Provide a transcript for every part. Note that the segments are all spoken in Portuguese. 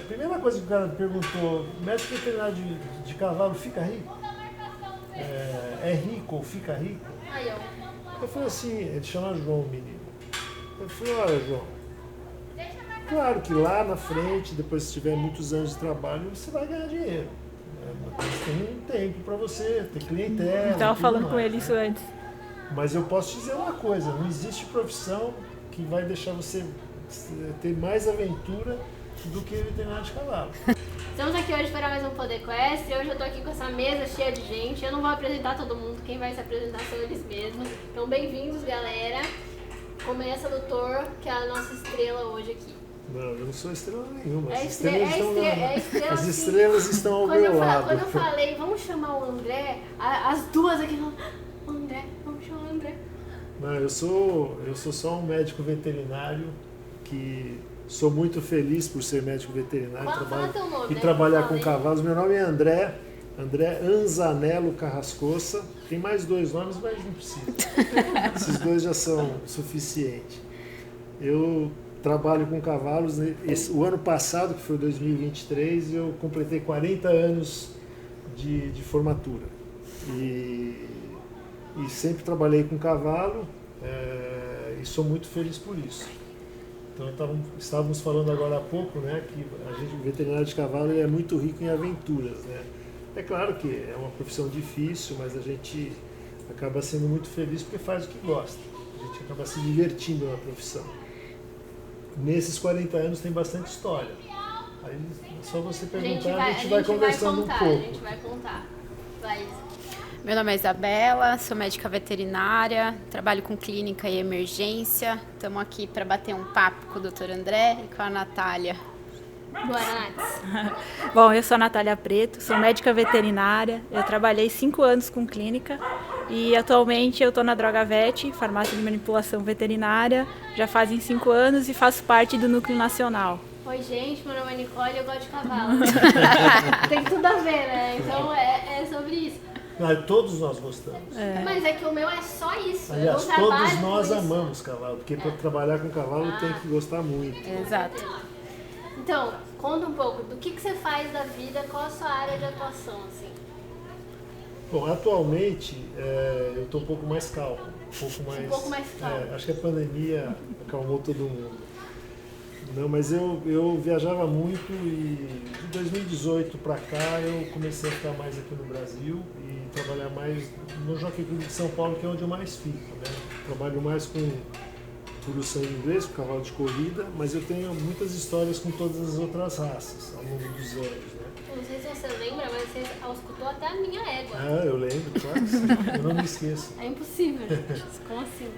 primeira coisa que o cara perguntou, médico veterinário de cavalo fica rico? É rico ou fica rico? Aí, ó. Eu falei assim, ele chama João, o menino. Eu falei, olha, João, claro que lá na frente, depois que tiver muitos anos de trabalho, você vai ganhar dinheiro. Mas tem um tempo para você, ter clientela. Estava falando com mais, ele isso antes. Mas eu posso te dizer uma coisa, não existe profissão que vai deixar você ter mais aventura do que veterinário de cavalo. Estamos aqui hoje para mais um Poder Quest. Hoje eu estou aqui com essa mesa cheia de gente. Eu não vou apresentar todo mundo, quem vai se apresentar são eles mesmos. Então, bem-vindos, galera. Começa, doutor, que é a nossa estrela hoje aqui. Não, eu não sou estrela nenhuma. É estrela, As sim. estrelas estão ao meu lado. Quando eu falei, vamos chamar o André, as duas aqui falam, André, vamos chamar o André. Não, eu sou só um médico veterinário que sou muito feliz por ser médico veterinário Fala teu nome, e né? trabalhar Fala com aí. cavalos. Meu nome é André Anzanello Carrascosa. Tem mais 2 nomes, mas não precisa. Esses 2 já são suficientes. Eu trabalho com cavalos. O ano passado, que foi 2023, eu completei 40 anos de formatura. E sempre trabalhei com cavalo e sou muito feliz por isso. Então estávamos falando agora há pouco, né, que o veterinário de cavalo ele é muito rico em aventuras, né? É claro que é uma profissão difícil, mas a gente acaba sendo muito feliz porque faz o que gosta. A gente acaba se divertindo na profissão. Nesses 40 anos tem bastante história. Aí é só você perguntar, a gente vai conversando um pouco. A gente vai contar. Vai, Isa. Meu nome é Isabela, sou médica veterinária, trabalho com clínica e emergência. Estamos aqui para bater um papo com o Dr. André e com a Natália. Boa, Nath. Bom, eu sou a Natália Preto, sou médica veterinária. Eu trabalhei 5 anos com clínica e atualmente eu estou na Drogavet, farmácia de manipulação veterinária, já fazem 5 anos e faço parte do Núcleo Nacional. Oi, gente, meu nome é Nicole e eu gosto de cavalo. Tem tudo a ver, né? Então é sobre isso. Todos nós gostamos. Mas é que o meu é só isso. Aliás, eu não trabalho todos nós com isso. amamos cavalo, porque para trabalhar com cavalo tem que gostar muito. Exato. Então, conta um pouco do que você faz da vida, qual a sua área de atuação, assim? Bom, atualmente eu estou um pouco mais calmo. Um pouco mais calmo. Acho que a pandemia acalmou todo mundo. Não, mas eu viajava muito e de 2018 para cá eu comecei a ficar mais aqui no Brasil e trabalhar mais no Jockey Club de São Paulo, que é onde eu mais fico, né? Trabalho mais com puro sangue inglês, com cavalo de corrida, mas eu tenho muitas histórias com todas as outras raças ao longo dos anos, né? Não sei se você lembra, mas você escutou até a minha égua. Ah, eu lembro, claro que sim. Eu não me esqueço. É impossível, gente. Como assim?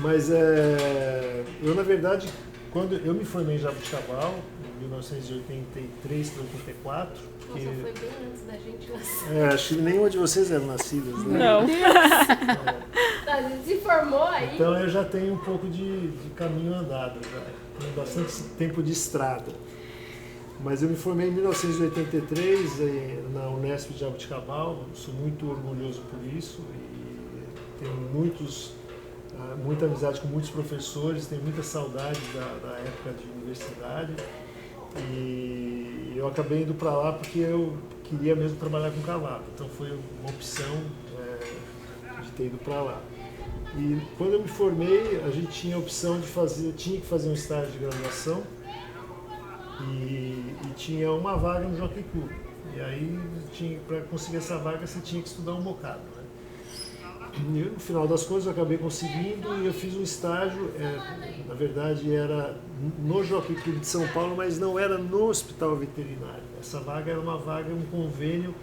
Mas eu, na verdade, quando eu me formei em jabuticabal, em 1983 para 84. Nossa, foi bem antes da gente nascer. Acho que nenhuma de vocês eram nascidas, né? Não. A gente se formou aí. Então eu já tenho um pouco de caminho andado, já. Tenho bastante tempo de estrada. Mas eu me formei em 1983 na Unesp de Jabuticabal, sou muito orgulhoso por isso e tenho muita amizade com muitos professores, tenho muita saudade da época de universidade e eu acabei indo para lá porque eu queria mesmo trabalhar com cavalo, então foi uma opção de ter ido para lá. E quando eu me formei, a gente tinha a opção tinha que fazer um estágio de graduação e tinha uma vaga no Jockey Club. E aí, para conseguir essa vaga, você tinha que estudar um bocado, né? E no final das contas, eu acabei conseguindo e eu fiz um estágio, na verdade era no Jockey Club de São Paulo, mas não era no hospital veterinário. Essa vaga era uma vaga, um convênio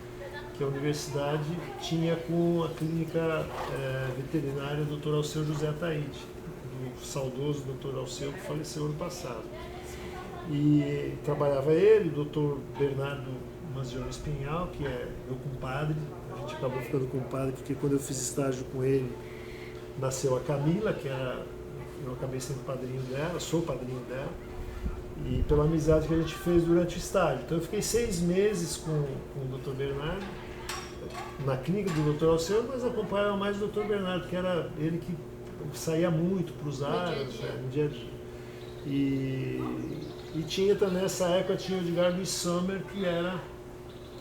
que a universidade tinha com a clínica veterinária do Dr. Alceu José Ataíde, do saudoso Dr. Alceu, que faleceu ano passado. E trabalhava ele, o Dr. Bernardo Manzioni Espinhal, que é meu compadre. A gente acabou ficando compadre porque quando eu fiz estágio com ele, nasceu a Camila, eu acabei sendo padrinho dela, sou padrinho dela, e pela amizade que a gente fez durante o estágio. Então eu fiquei 6 meses com o Dr. Bernardo, na clínica do Dr. Alceu, mas acompanhava mais o Dr. Bernardo, que era ele que saía muito para os ares, no dia a dia. E tinha também, nessa época, tinha o Edgar Luiz Sommer, que era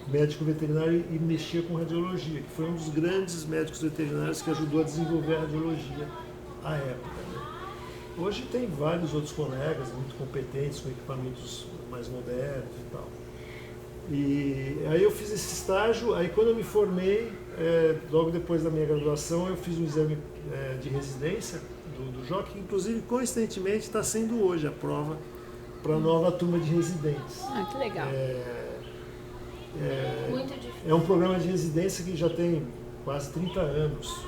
médico veterinário e mexia com radiologia, que foi um dos grandes médicos veterinários que ajudou a desenvolver a radiologia à época, né? Hoje tem vários outros colegas muito competentes, com equipamentos mais modernos e tal. E aí eu fiz esse estágio, aí quando eu me formei, logo depois da minha graduação, eu fiz um exame de residência do JOC, que inclusive, coincidentemente, está sendo hoje a prova para a nova turma de residentes. Ah, que legal. Muito difícil. É um programa de residência que já tem quase 30 anos.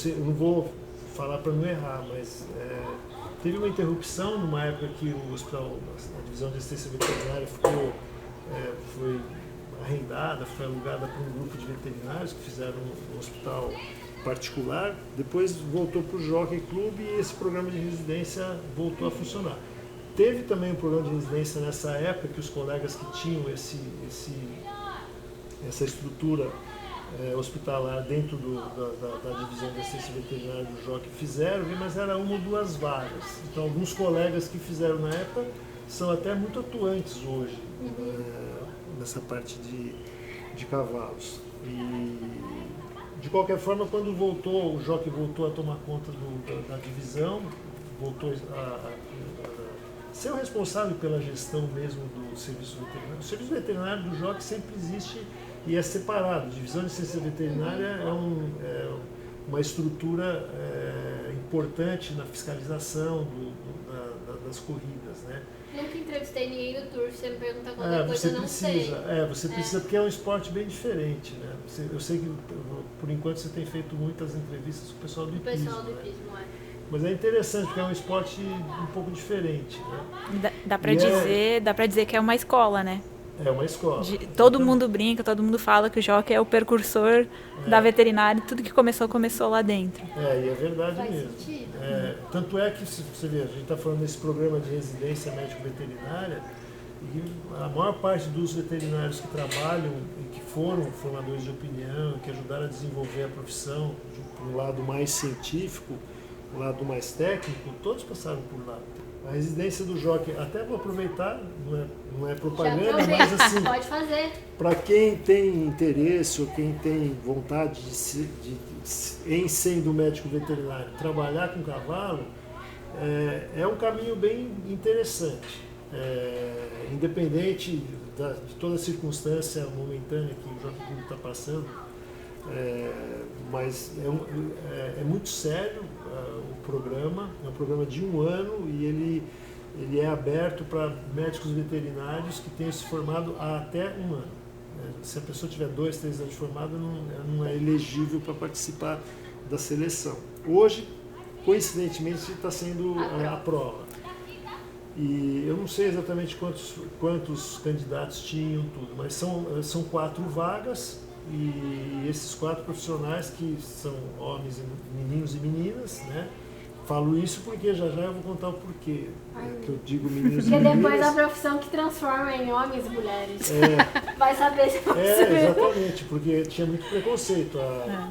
Eu não vou falar para não errar, mas teve uma interrupção numa época que o hospital, a divisão de assistência veterinária foi arrendada, foi alugada por um grupo de veterinários que fizeram um hospital particular. Depois voltou para o Jockey Club e esse programa de residência voltou a funcionar. Teve também um programa de residência nessa época que os colegas que tinham essa estrutura hospitalar dentro da divisão de assistência veterinária do JOC fizeram, mas era uma ou duas vagas. Então, alguns colegas que fizeram na época são até muito atuantes hoje nessa parte de cavalos. E, de qualquer forma, quando o JOC voltou a tomar conta da divisão, voltou a ser o responsável pela gestão mesmo do serviço veterinário. O serviço veterinário do JOC sempre existe e é separado. A divisão de assistência veterinária é uma estrutura importante na fiscalização das corridas, né? Nunca entrevistei ninguém do Tour, você me pergunta qualquer coisa, eu não sei. Você precisa, porque é um esporte bem diferente, né? Eu sei que, por enquanto, você tem feito muitas entrevistas com o pessoal do hipismo. Mas é interessante, porque é um esporte um pouco diferente, né? Dá pra dizer que é uma escola, né? É uma escola. Todo mundo brinca, todo mundo fala que o jockey é o precursor da veterinária, tudo que começou lá dentro. E é verdade Faz mesmo. sentido. Tanto é que, se você vê, a gente está falando desse programa de residência médico-veterinária, e a maior parte dos veterinários que trabalham e que foram formadores de opinião, que ajudaram a desenvolver a profissão para um lado mais científico, um lado mais técnico, todos passaram por lá. A residência do jockey, até vou aproveitar, não é propaganda, mas assim, pode fazer. Para quem tem interesse ou quem tem vontade em sendo médico veterinário, trabalhar com cavalo, é um caminho bem interessante. Independente de toda a circunstância momentânea que o Jockey Club está passando, mas é muito sério o programa, é um programa de 1 ano e ele é aberto para médicos veterinários que tenham se formado há até 1 ano. Se a pessoa tiver 2, 3 anos de formada, não é elegível para participar da seleção. Hoje, coincidentemente, está sendo a prova. E eu não sei exatamente quantos candidatos tinham, tudo, mas são 4 vagas. E esses 4 profissionais, que são homens, meninos e meninas, né? Falo isso porque já eu vou contar o porquê que eu digo meninos e meninas. Porque depois a profissão que transforma em homens e mulheres. Vai saber se exatamente, porque tinha muito preconceito. Há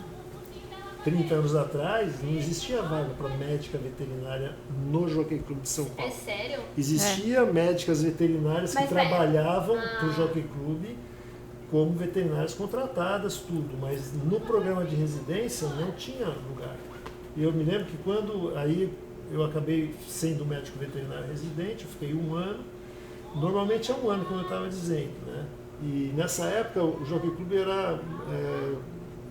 30 anos atrás não existia vaga para médica veterinária no Jockey Club de São Paulo. É sério? Existia médicas veterinárias que trabalhavam para o Jockey Club como veterinárias contratadas, tudo, mas no programa de residência não tinha lugar. E eu me lembro que quando aí eu acabei sendo médico veterinário residente, eu fiquei 1 ano, normalmente é 1 ano, como eu estava dizendo, né? E nessa época o Jockey Club era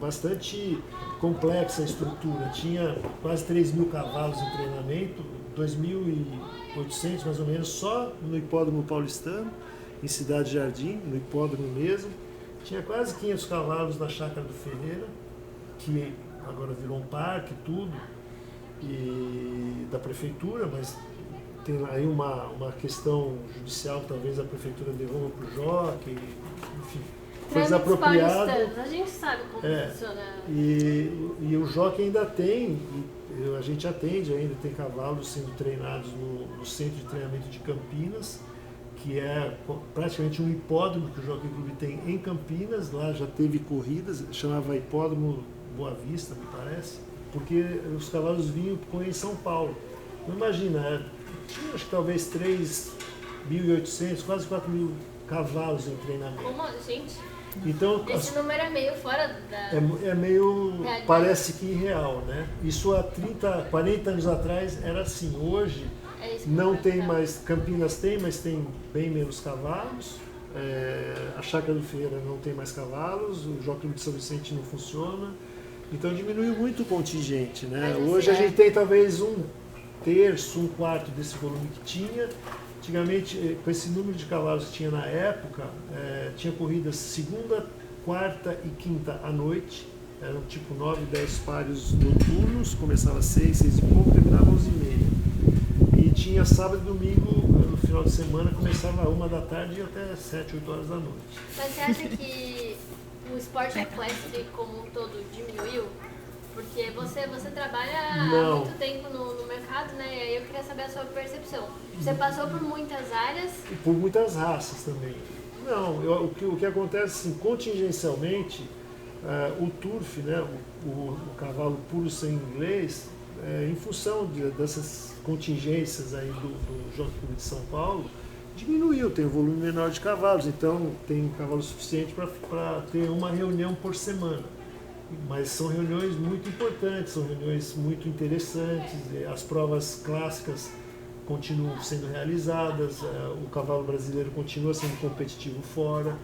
bastante complexa a estrutura, tinha quase 3.000 cavalos em treinamento, 2.800 mais ou menos só no hipódromo paulistano, em Cidade Jardim, no hipódromo mesmo. Tinha quase 500 cavalos na Chácara do Ferreira, que agora virou um parque, tudo, e da prefeitura, mas tem aí uma questão judicial, talvez a prefeitura devolva para o jockey, enfim, foi desapropriado. A gente sabe como funciona. E o jockey ainda tem, a gente atende ainda, tem cavalos sendo treinados no Centro de Treinamento de Campinas, que é praticamente um hipódromo que o Jockey Club tem em Campinas. Lá já teve corridas, chamava Hipódromo Boa Vista, me parece, porque os cavalos vinham correr em São Paulo. Não imagina, tinha acho que talvez 3 1.800, quase 4.000 cavalos em treinamento. Como, gente? Então, Esse número é meio fora da... é meio, realidade. parece que irreal, né? Isso há 30, 40 anos atrás era assim. Hoje É isso que não eu tem perguntar. mais, Campinas tem, mas tem bem menos cavalos. A Chácara do Ferreira não tem mais cavalos, o Jockey Clube de São Vicente não funciona. Então diminuiu muito o contingente, né? Mas, Hoje a assim, gente tem talvez 1/3, 1/4 desse volume que tinha. Antigamente, com esse número de cavalos que tinha na época, tinha corridas segunda, quarta e quinta à noite. Eram tipo 9, 10 páreos noturnos, começava às 6, 6 e pouco, terminava às 11h30. E tinha sábado e domingo, no final de semana, começava 1 da tarde e até 7, 8 horas da noite. Mas você acha que o esporte equestre como um todo diminuiu? Porque você trabalha Não. há muito tempo no mercado, né? E aí eu queria saber a sua percepção. Você passou por muitas áreas. E por muitas raças também. Não, o que acontece assim, contingencialmente, o turf, né, o cavalo puro sangue inglês, em função dessas contingências aí do Jockey Clube de São Paulo, diminuiu, tem um volume menor de cavalos, então tem cavalo suficiente para ter uma reunião por semana. Mas são reuniões muito importantes, são reuniões muito interessantes, as provas clássicas continuam sendo realizadas, o cavalo brasileiro continua sendo competitivo fora.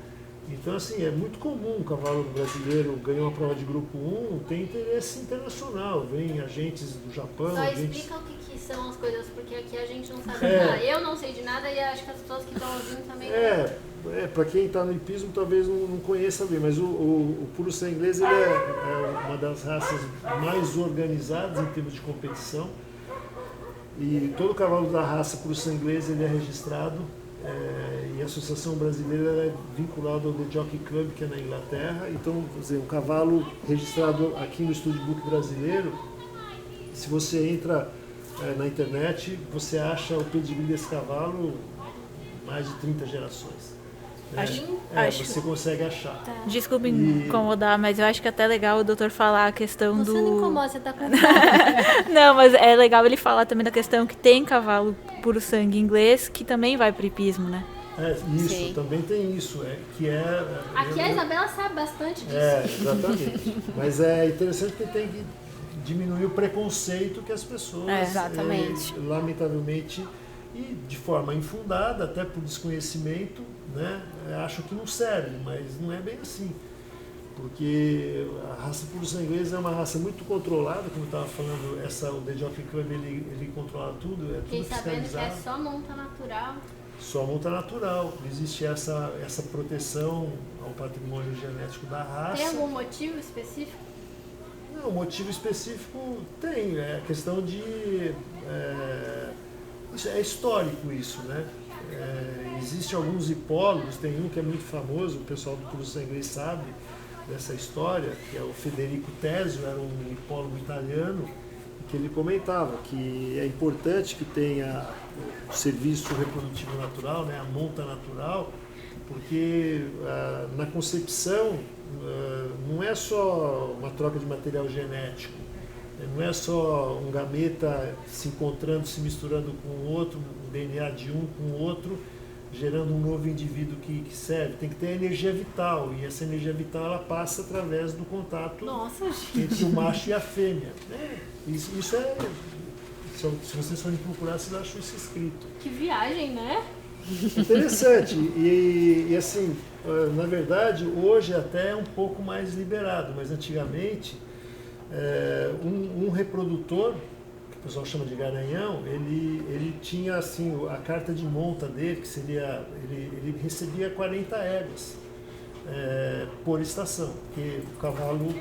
Então, assim, é muito comum o cavalo brasileiro ganhar uma prova de grupo 1, tem interesse internacional, vem agentes do Japão, Só agentes... explica o que são as coisas, porque aqui a gente não sabe nada. Eu não sei de nada e acho que as pessoas que estão ouvindo também não. Para quem está no hipismo talvez não conheça bem, mas o puro sangue inglês ele é uma das raças mais organizadas em termos de competição. E todo cavalo da raça puro sangue inglês ele é registrado. E a Associação Brasileira é vinculada ao The Jockey Club, que é na Inglaterra. Então, quer dizer, um cavalo registrado aqui no Studio Book brasileiro, se você entra na internet, você acha o pedigree desse cavalo mais de 30 gerações. Acho- Você consegue achar. Desculpa incomodar, mas eu acho que é até legal o doutor falar a questão Você do... não incomoda, você tá com Não, mas é legal ele falar também da questão que tem cavalo puro sangue inglês que também vai pro hipismo, né? Isso, Sim. também tem isso. Aqui a Isabela sabe bastante disso. Exatamente. Mas é interessante porque tem que diminuir o preconceito que as pessoas, Exatamente. lamentavelmente, e de forma infundada, até por desconhecimento, né, acham que não serve, mas não é bem assim. Porque a raça puro sangue inglês é uma raça muito controlada, como eu estava falando, o The Jockey Club ele controla tudo, é Fiquei tudo sabendo que fiscalizado. é só monta natural. Só monta natural. Existe essa proteção ao patrimônio genético da raça. Tem algum motivo específico? Não, motivo específico tem. É questão de... é histórico isso, né? Existem alguns hipólogos, tem um que é muito famoso, o pessoal do puro sangue inglês sabe dessa história, que é o Federico Tesio, era um hipólogo italiano, que ele comentava que é importante que tenha o serviço reprodutivo natural, né, a monta natural, porque na concepção não é só uma troca de material genético, não é só um gameta se encontrando, se misturando com o outro, o DNA de um com o outro, gerando um novo indivíduo que serve. Tem que ter energia vital, e essa energia vital ela passa através do contato Nossa, gente. entre o macho e a fêmea. Isso é... Se vocês forem procurar, vocês acham isso escrito. Que viagem, né? Interessante. E assim, na verdade, hoje até é um pouco mais liberado, mas antigamente, um reprodutor, que o pessoal chama de garanhão, ele tinha assim, a carta de monta dele, que seria, ele recebia 40 éguas por estação, porque o cavalo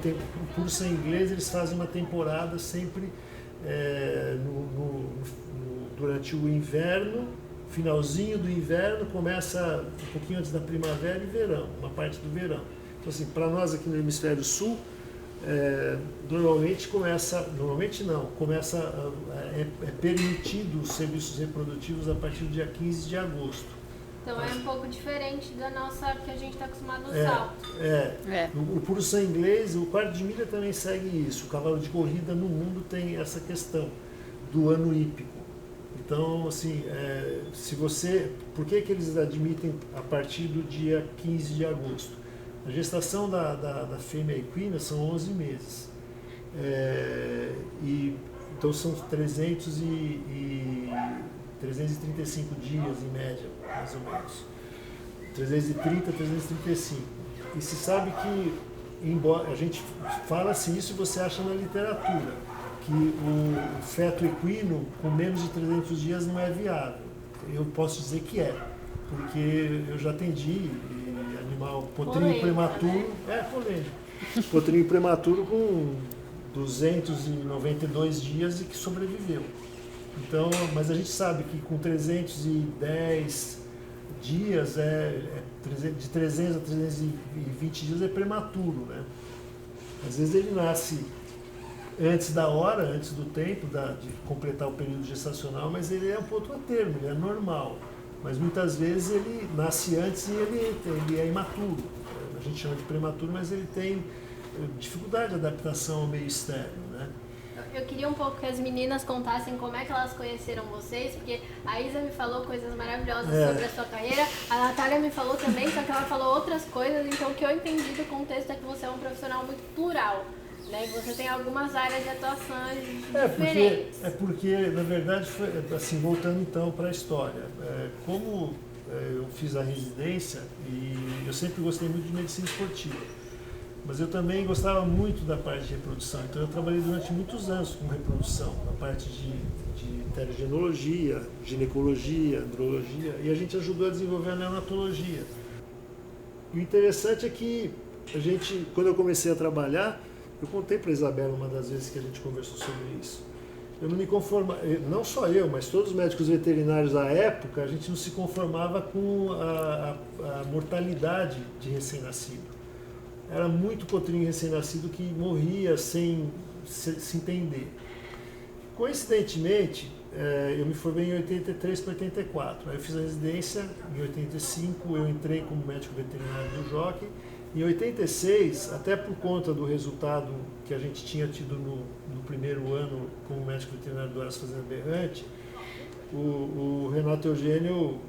tem por ser inglês, eles fazem uma temporada sempre durante o inverno, finalzinho do inverno, começa um pouquinho antes da primavera e verão, uma parte do verão. Então assim, para nós aqui no hemisfério sul, normalmente é permitido os serviços reprodutivos a partir do dia 15 de agosto. Então é um pouco diferente da nossa que a gente está acostumado no salto. O puro sangue inglês, o quarto de milha também segue isso. O cavalo de corrida no mundo tem essa questão do ano hípico. Então, assim, por que eles admitem a partir do dia 15 de agosto? A gestação da fêmea equina são 11 meses. Então são 335 dias em média, mais ou menos. 330, 335. E se sabe que, embora a gente fala-se isso, você acha na literatura, que o feto equino com menos de 300 dias não é viável. Eu posso dizer que é, porque eu já atendi animal potrinho prematuro, polêmico, potrinho prematuro com 292 dias e que sobreviveu. Então, mas a gente sabe que com 310 dias, de 300 a 320 dias é prematuro, né? Às vezes ele nasce antes da hora, antes do tempo de completar o período gestacional, mas ele é um ponto a termo, ele é normal. Mas muitas vezes ele nasce antes e ele é imaturo. A gente chama de prematuro, mas ele tem dificuldade de adaptação ao meio externo, né? Eu queria um pouco que as meninas contassem como é que elas conheceram vocês, porque a Isa me falou coisas maravilhosas sobre a sua carreira, a Natália me falou também, só que ela falou outras coisas, então o que eu entendi do contexto é que você é um profissional muito plural, né? E você tem algumas áreas de atuações diferentes. Porque, na verdade, foi, assim, voltando então para a história, como eu fiz a residência e eu sempre gostei muito de medicina esportiva, mas eu também gostava muito da parte de reprodução, então eu trabalhei durante muitos anos com reprodução, na parte de heterogenologia, ginecologia, andrologia, e a gente ajudou a desenvolver a neonatologia. E o interessante é que quando eu comecei a trabalhar, eu contei para a Isabela uma das vezes que a gente conversou sobre isso. Eu não me conformava, não só eu, mas todos os médicos veterinários da época, a gente não se conformava com a mortalidade de recém-nascido. Era muito potrinho recém-nascido que morria sem se entender. Coincidentemente, eu me formei em 83 para 84. Aí eu fiz a residência, em 85 eu entrei como médico veterinário do Jockey. Em 86, até por conta do resultado que a gente tinha tido no primeiro ano como médico veterinário do Horácio Fazenda Berrante, o Renato Eugênio,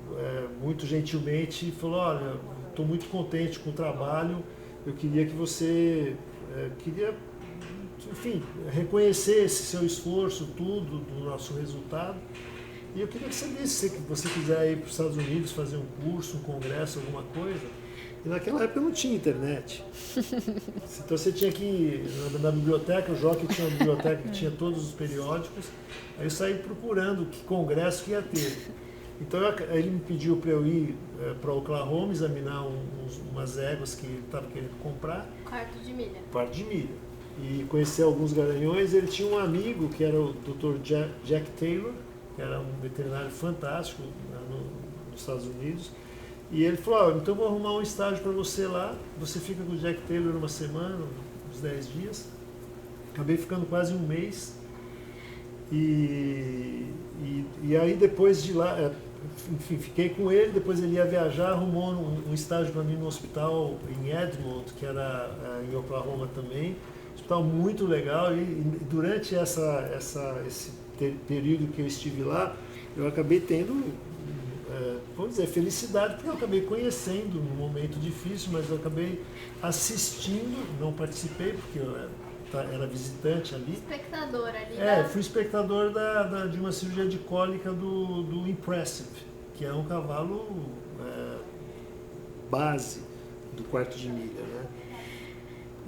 muito gentilmente, falou: olha, estou muito contente com o trabalho, eu queria que você, enfim, reconhecer esse seu esforço, tudo, do nosso resultado. E eu queria que você disse, se você quiser ir para os Estados Unidos fazer um curso, um congresso, alguma coisa. E naquela época não tinha internet. Então você tinha que ir na biblioteca, o Jockey tinha uma biblioteca que tinha todos os periódicos. Aí eu saí procurando que congresso que ia ter. Então ele me pediu para eu ir para Oklahoma examinar umas éguas que ele estava querendo comprar. Quarto de milha. Quarto de milha. E conhecer alguns garanhões. Ele tinha um amigo que era o Dr. Jack Taylor, que era um veterinário fantástico nos Estados Unidos. E ele falou: então vou arrumar um estágio para você lá, você fica com o Jack Taylor uma semana, uns 10 dias. Acabei ficando quase um mês. E aí depois de lá, enfim, fiquei com ele, depois ele ia viajar, arrumou um estágio para mim no hospital em Edmond, que era em Oklahoma também. Hospital muito legal, e durante esse período que eu estive lá, eu acabei tendo, vamos dizer, felicidade, porque eu acabei conhecendo num momento difícil, mas eu acabei assistindo, não participei, porque eu era visitante ali. Espectador ali. Fui espectador de uma cirurgia de cólica do Impressive, que é um cavalo base do quarto de milha, né?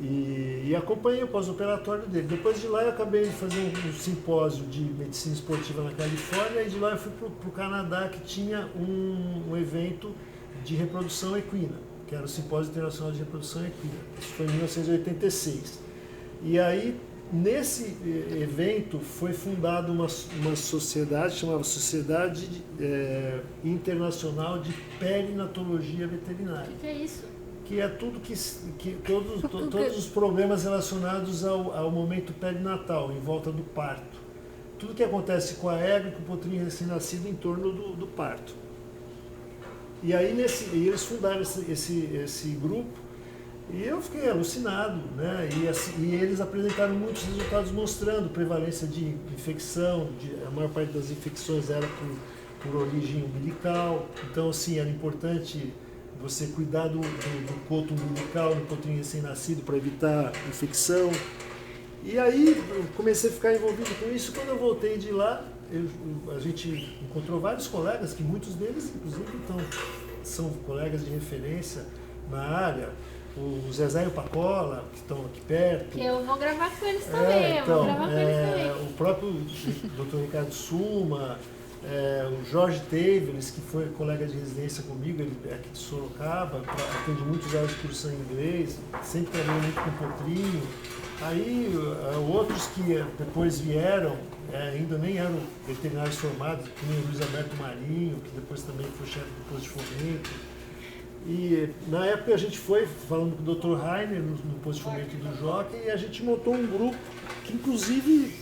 E acompanhei o pós-operatório dele. Depois de lá eu acabei fazendo um simpósio de medicina esportiva na Califórnia, e de lá eu fui para o Canadá, que tinha um evento de reprodução equina, que era o Simpósio Internacional de Reprodução Equina. Isso foi em 1986. E aí, nesse evento, foi fundada uma sociedade, chamava Sociedade Internacional de Perinatologia Veterinária. O que é isso? Que é tudo todos os problemas relacionados ao momento perinatal, em volta do parto. Tudo que acontece com a égua e com o potrinho recém-nascido em torno do parto. E aí eles fundaram esse grupo, E eu fiquei alucinado, né? E eles apresentaram muitos resultados mostrando prevalência de infecção, a maior parte das infecções era por origem umbilical, então assim, era importante você cuidar do coto umbilical no potinho recém-nascido para evitar infecção. E aí eu comecei a ficar envolvido com isso. Quando eu voltei de lá, a gente encontrou vários colegas, que muitos deles, inclusive, são colegas de referência na área. O Zezé e o Pacola, que estão aqui perto. Que eu vou gravar com eles também, O próprio Dr. Ricardo Suma, o Jorge Tavelis, que foi colega de residência comigo, ele é aqui de Sorocaba, atende muitos anos de curso em inglês, sempre trabalhou muito com o Potrinho. Aí outros que depois vieram, ainda nem eram veterinários formados, como o Luiz Alberto Marinho, que depois também foi chefe do posto de fomento. E na época a gente foi falando com o Dr. Rainer no posto de fomento do Jockey e a gente montou um grupo que inclusive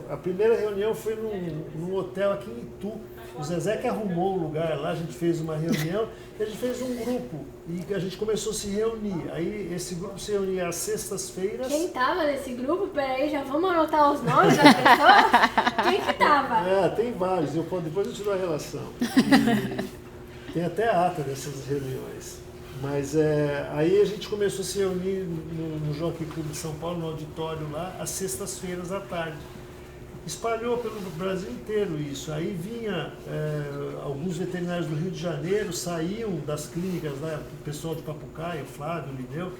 a primeira reunião foi num hotel aqui em Itu. O Zezé que arrumou o lugar lá, a gente fez uma reunião e a gente fez um grupo e a gente começou a se reunir. Aí esse grupo se reunia às sextas-feiras. Quem tava nesse grupo? Peraí, já vamos anotar os nomes das pessoas? Quem que tava? Tem vários, depois eu te dou a relação. Tem até a ata dessas reuniões. Mas aí a gente começou a se reunir no Jockey Club de São Paulo, no auditório lá, às sextas-feiras à tarde. Espalhou pelo Brasil inteiro isso. Aí vinha alguns veterinários do Rio de Janeiro, saíam das clínicas lá, o pessoal de Papucaia, o Flávio, o Lineu,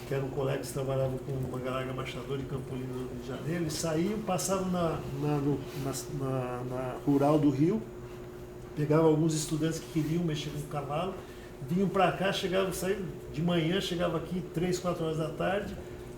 que eram colegas que trabalhavam com uma galarga machador de Campolino no Rio de Janeiro, eles saíam, passavam na Rural do Rio, pegavam alguns estudantes que queriam mexer com o cavalo, vinham para cá, saíam de manhã, chegava aqui 3, 4 horas da tarde,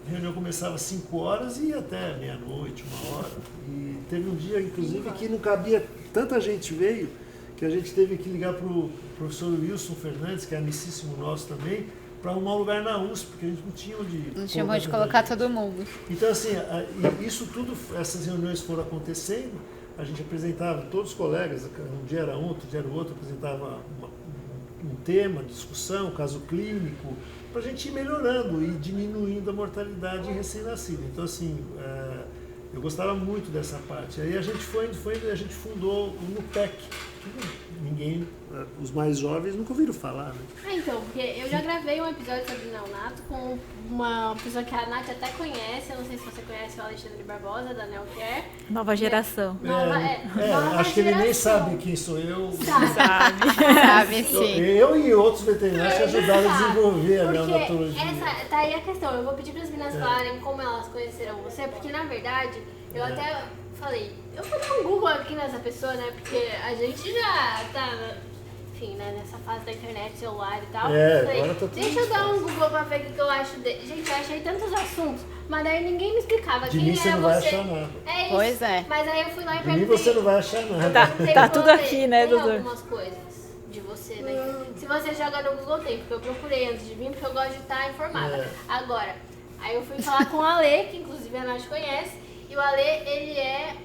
a reunião começava às 5 horas e ia até meia-noite, 1 hora. E teve um dia, inclusive, que não cabia, tanta gente veio, que a gente teve que ligar para o professor Wilson Fernandes, que é amicíssimo nosso também, para arrumar um lugar na USP, porque a gente não tinha onde... Não tinha onde colocar todo mundo. Então, assim, isso tudo, essas reuniões foram acontecendo, a gente apresentava, todos os colegas, um dia era um, outro dia era o outro, apresentava um tema, discussão, caso clínico, para a gente ir melhorando e diminuindo a mortalidade em recém-nascido. Então, assim, eu gostava muito dessa parte. Aí a gente a gente fundou o NUPEC, que ninguém, os mais jovens, nunca ouviram falar, né? Então, porque eu já gravei um episódio sobre neonato com uma pessoa que a Nath até conhece, eu não sei se você conhece o Alexandre Barbosa, da Neocare. Nova geração. Nova acho que ele nem sabe quem sou eu. Sabe sim. Eu e outros veterinários que ajudaram a desenvolver a neonatologia. Tá aí a questão, eu vou pedir para as meninas falarem como elas conheceram você, porque na verdade, eu até falei, eu vou dar um Google aqui nessa pessoa, né, porque a gente já tá... Enfim, né, nessa fase da internet, celular e tal. Falei, agora tá tudo deixa eu dar um Google pra ver o que eu acho dele. Gente, eu achei tantos assuntos, mas daí ninguém me explicava De quem mim você era não vai você. achar nada. É isso. Pois é. Mas aí eu fui lá e De mim perguntei. você não vai achar nada. Tá tudo aqui, né, tem doutor? algumas coisas de você, né? Se você joga no Google, tem, porque eu procurei antes de vir, porque eu gosto de estar informada. Agora, aí eu fui falar com o Ale, que inclusive a Nath conhece, e o Ale, ele é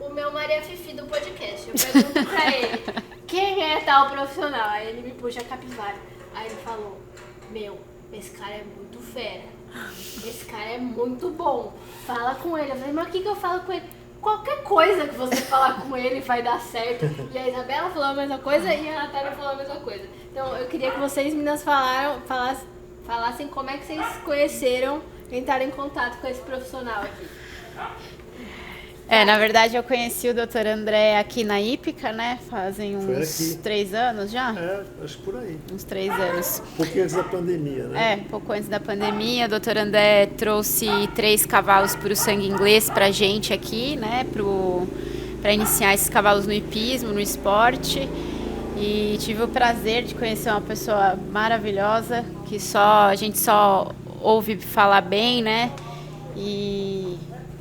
o meu Maria Fifi do podcast. Eu pergunto pra ele, quem é tal profissional? Aí ele me puxa a capivara. Aí ele falou, esse cara é muito fera. Esse cara é muito bom. Fala com ele. Eu falei, mas o que eu falo com ele? Qualquer coisa que você falar com ele vai dar certo. E a Isabela falou a mesma coisa e a Natália falou a mesma coisa. Então eu queria que vocês, meninas, falassem como é que vocês conheceram, entraram em contato com esse profissional aqui. Na verdade eu conheci o Dr. André aqui na Hípica, né? Fazem uns 3 anos já? Acho que por aí. Uns 3 anos. Um pouquinho antes da pandemia, né? Pouco antes da pandemia. O Dr. André trouxe 3 cavalos para o sangue inglês pra gente aqui, né? Para iniciar esses cavalos no hipismo, no esporte. E tive o prazer de conhecer uma pessoa maravilhosa, que a gente só ouve falar bem, né? E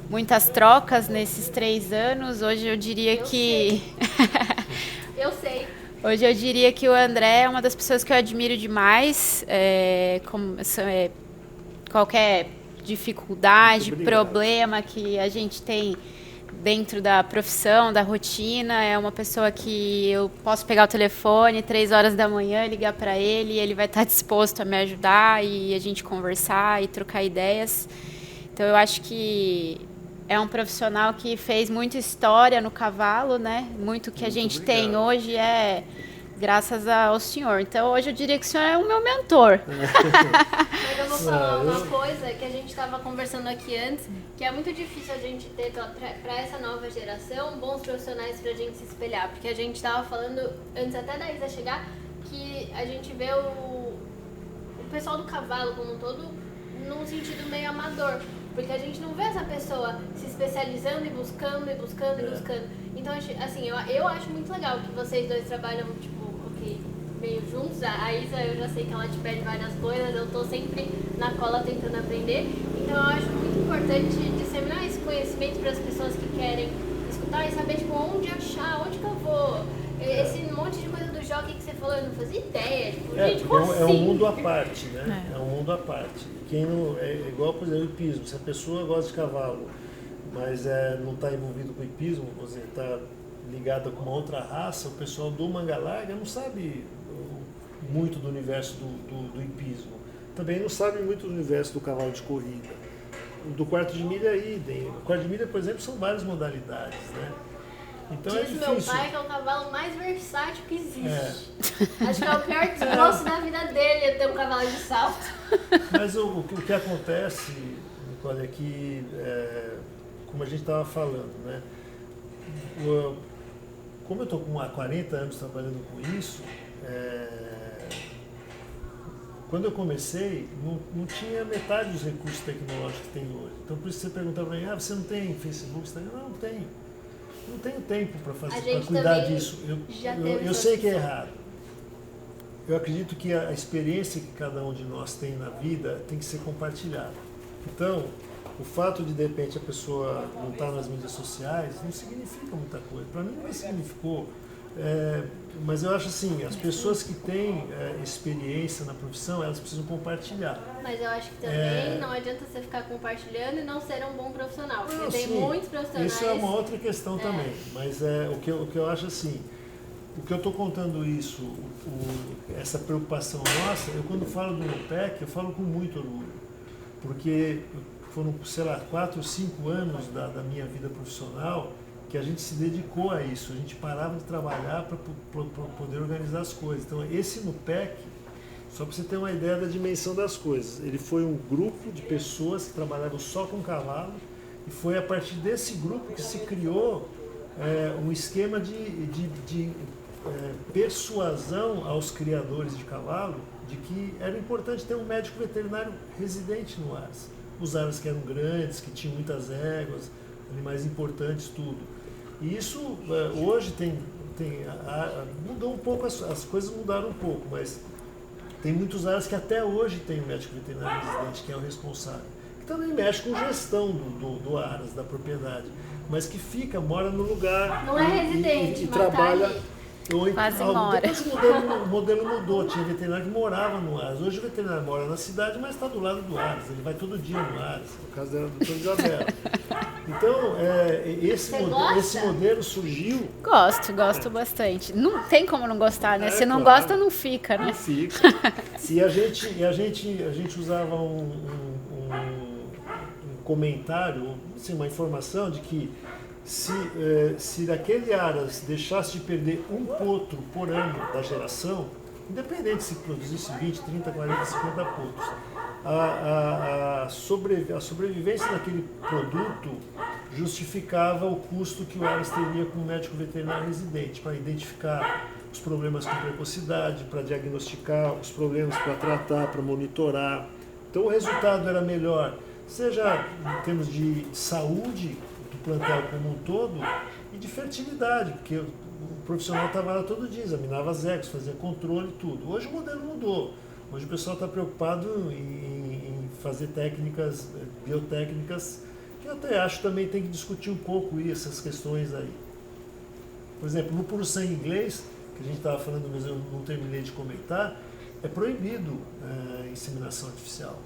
muitas trocas nesses 3 anos. Hoje eu diria Eu sei. Hoje eu diria que o André é uma das pessoas que eu admiro demais. Qualquer dificuldade, problema que a gente tem dentro da profissão, da rotina. É uma pessoa que eu posso pegar o telefone 3 horas da manhã, ligar para ele, e ele vai estar disposto a me ajudar e a gente conversar e trocar ideias. Então eu acho que é um profissional que fez muita história no cavalo, né? Muito que a gente tem hoje é graças ao senhor. Então hoje eu diria que o senhor é o meu mentor. Mas eu vou falar uma coisa que a gente estava conversando aqui antes, que é muito difícil a gente ter para essa nova geração bons profissionais para a gente se espelhar. Porque a gente estava falando, antes até da Isa chegar, que a gente vê o pessoal do cavalo como um todo num sentido meio amador. Porque a gente não vê essa pessoa se especializando e buscando e buscando e buscando. Então, assim, eu acho muito legal que vocês dois trabalham, tipo, meio juntos. A Isa, eu já sei que ela te pede várias coisas, eu tô sempre na cola tentando aprender. Então, eu acho muito importante disseminar esse conhecimento para as pessoas que querem escutar e saber, tipo, onde achar, onde que eu vou. Esse monte de coisa do jockey que você falou, eu não fazia ideia. Tipo, gente, como assim? É um mundo à parte, né? É um mundo à parte. Quem não, é igual, por exemplo, o hipismo. Se a pessoa gosta de cavalo, mas não está envolvido com o hipismo, você está ligada com uma outra raça, o pessoal do manga larga não sabe muito do universo do hipismo. Também não sabe muito do universo do cavalo de corrida. Do quarto de milha é idem. O quarto de milha, por exemplo, são várias modalidades, né? Então diz é difícil. Meu pai que é o cavalo mais versátil que existe. Acho que é o pior desgosto da vida dele é ter um cavalo de salto. Mas o que acontece, Nicole, é que, como a gente estava falando, né? Como eu estou há 40 anos trabalhando com isso, quando eu comecei, não tinha metade dos recursos tecnológicos que tem hoje. Então, por isso você perguntava para mim, você não tem Facebook, Instagram? Não tenho. Não tenho tempo para cuidar disso. Eu sei que é errado. Eu acredito que a experiência que cada um de nós tem na vida tem que ser compartilhada. Então, o fato de repente a pessoa não estar nas mídias sociais não significa muita coisa. Para mim não significou. Mas eu acho assim, as pessoas que têm experiência na profissão, elas precisam compartilhar. Mas eu acho que também não adianta você ficar compartilhando e não ser um bom profissional. Porque tem muitos profissionais... Isso é uma outra questão também. Mas o que eu acho assim, o que eu estou contando isso, essa preocupação nossa, eu quando falo do NUPEC, eu falo com muito orgulho. Porque foram, sei lá, 4 ou 5 anos da minha vida profissional que a gente se dedicou a isso, a gente parava de trabalhar para poder organizar as coisas. Então, esse NUPEC, só para você ter uma ideia da dimensão das coisas, ele foi um grupo de pessoas que trabalhavam só com cavalo, e foi a partir desse grupo que se criou um esquema de persuasão aos criadores de cavalo de que era importante ter um médico veterinário residente no Aras. Os Aras que eram grandes, que tinham muitas éguas, animais importantes, tudo. E isso hoje mudou um pouco, as coisas mudaram um pouco, mas tem muitos áreas que até hoje tem um médico veterinário residente, que é o responsável, que também mexe com gestão do Aras, da propriedade, mas que mora no lugar. Não é residente, e trabalha. Quase mora. Depois o modelo mudou, tinha veterinário que morava no Aras. Hoje o veterinário mora na cidade, mas está do lado do Aras, ele vai todo dia no Aras, no caso da doutora Isabela. Então, esse modelo surgiu... Gosto bastante. Não tem como não gostar, né? Se não claro, gosta, não fica, né? Não fica. E a gente usava um comentário, assim, uma informação de que se aquele Aras deixasse de perder um potro por ano da geração, independente se produzisse 20, 30, 40, 50 potros, a sobrevivência daquele produto justificava o custo que o Aras teria com o médico veterinário residente para identificar os problemas com precocidade, para diagnosticar os problemas, para tratar, para monitorar. Então o resultado era melhor, seja em termos de saúde do plantel como um todo e de fertilidade, porque o profissional estava lá todo dia, examinava as éguas, fazia controle e tudo. Hoje o modelo mudou. Hoje o pessoal está preocupado em fazer técnicas, biotécnicas, que eu até acho também tem que discutir um pouco essas questões aí. Por exemplo, no puro sangue inglês, que a gente estava falando, mas eu não terminei de comentar, é proibido inseminação artificial.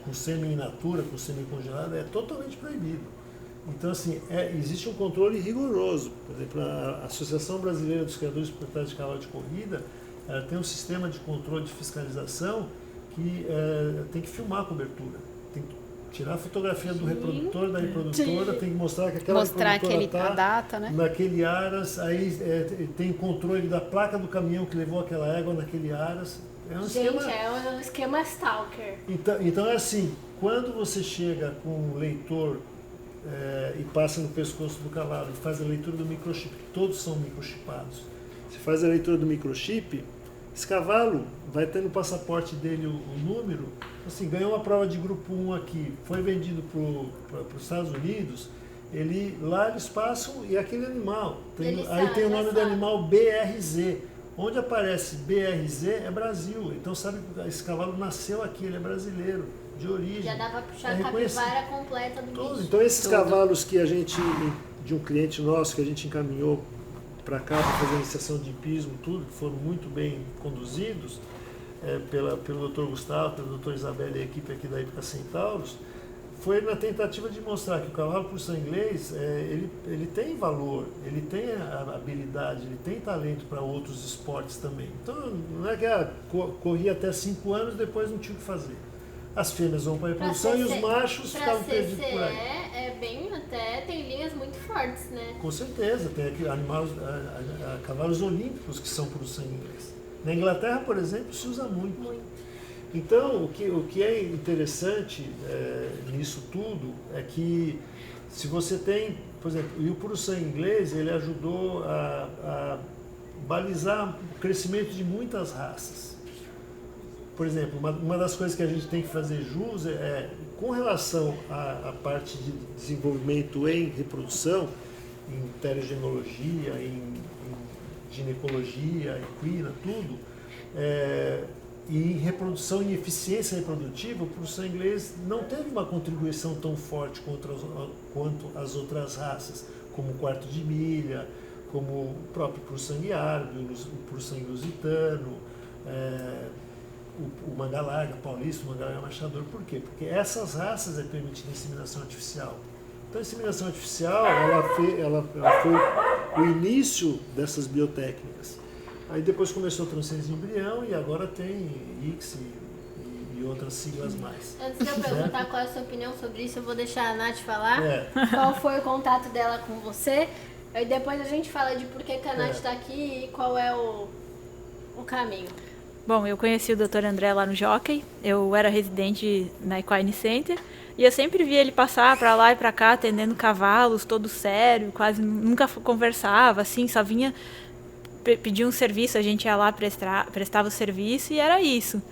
Com sêmen in natura, com sêmen congelado, é totalmente proibido. Então, assim, existe um controle rigoroso. Por exemplo, a Associação Brasileira dos Criadores e Proprietários de Cavalo de Corrida tem um sistema de controle de fiscalização que tem que filmar a cobertura. Tem que tirar a fotografia do reprodutor, da reprodutora, tem que mostrar que aquela reprodutora está a data, né? naquele aras, aí tem controle da placa do caminhão que levou aquela égua naquele aras. É um esquema stalker. Então é assim, quando você chega com um leitor e passa no pescoço do cavalo e faz a leitura do microchip, todos são microchipados. Você faz a leitura do microchip, esse cavalo vai ter no passaporte dele o número, assim, ganhou uma prova de grupo 1 aqui, foi vendido para os Estados Unidos, lá eles passam e aquele animal, aí tem o nome do animal BRZ, onde aparece BRZ é Brasil, então sabe que esse cavalo nasceu aqui, ele é brasileiro, de origem. Já dá para puxar a capivara completa do bicho. Então esses cavalos que de um cliente nosso, que a gente encaminhou para cá para fazer a iniciação de hipismo, tudo, que foram muito bem conduzidos pelo Dr. Gustavo, pelo Dr. Isabel e a equipe aqui da Hípica Centauros, foi na tentativa de mostrar que o cavalo por sangue inglês, ele tem valor, ele tem a habilidade, ele tem talento para outros esportes também. Então não é que corria até 5 anos, depois não tinha o que fazer. As fêmeas vão para a reprodução e os machos ficavam perdidos por aí. Tem linhas muito fortes, né? Com certeza, tem aqui cavalos olímpicos que são para o sangue inglês. Na Inglaterra, por exemplo, se usa muito. Então, o que é interessante nisso tudo é que se você tem, por exemplo, e o puro sangue inglês, ele ajudou a balizar o crescimento de muitas raças. Por exemplo, uma das coisas que a gente tem que fazer jus com relação à parte de desenvolvimento em reprodução, em telegenologia, em ginecologia, equina, tudo, e em reprodução e eficiência reprodutiva, o puro sangue inglês não teve uma contribuição tão forte quanto as outras raças, como o quarto de milha, como o próprio puro sangue árabe, o puro sangue lusitano, o manga larga paulista, o manga larga machador. Por quê? Porque essas raças permitida a inseminação artificial. Então a inseminação artificial ela foi o início dessas biotécnicas. Aí depois começou a transferência de embrião e agora tem ICSI e outras siglas mais. Antes de eu perguntar qual é a sua opinião sobre isso, eu vou deixar a Nath falar qual foi o contato dela com você. Aí depois a gente fala de por que a Nath está aqui e qual é o caminho. Bom, eu conheci o Dr. André lá no Jockey, eu era residente na Equine Center e eu sempre via ele passar para lá e para cá atendendo cavalos, todo sério, quase nunca conversava, assim, só vinha pedir um serviço, a gente ia lá, prestava o serviço e era isso.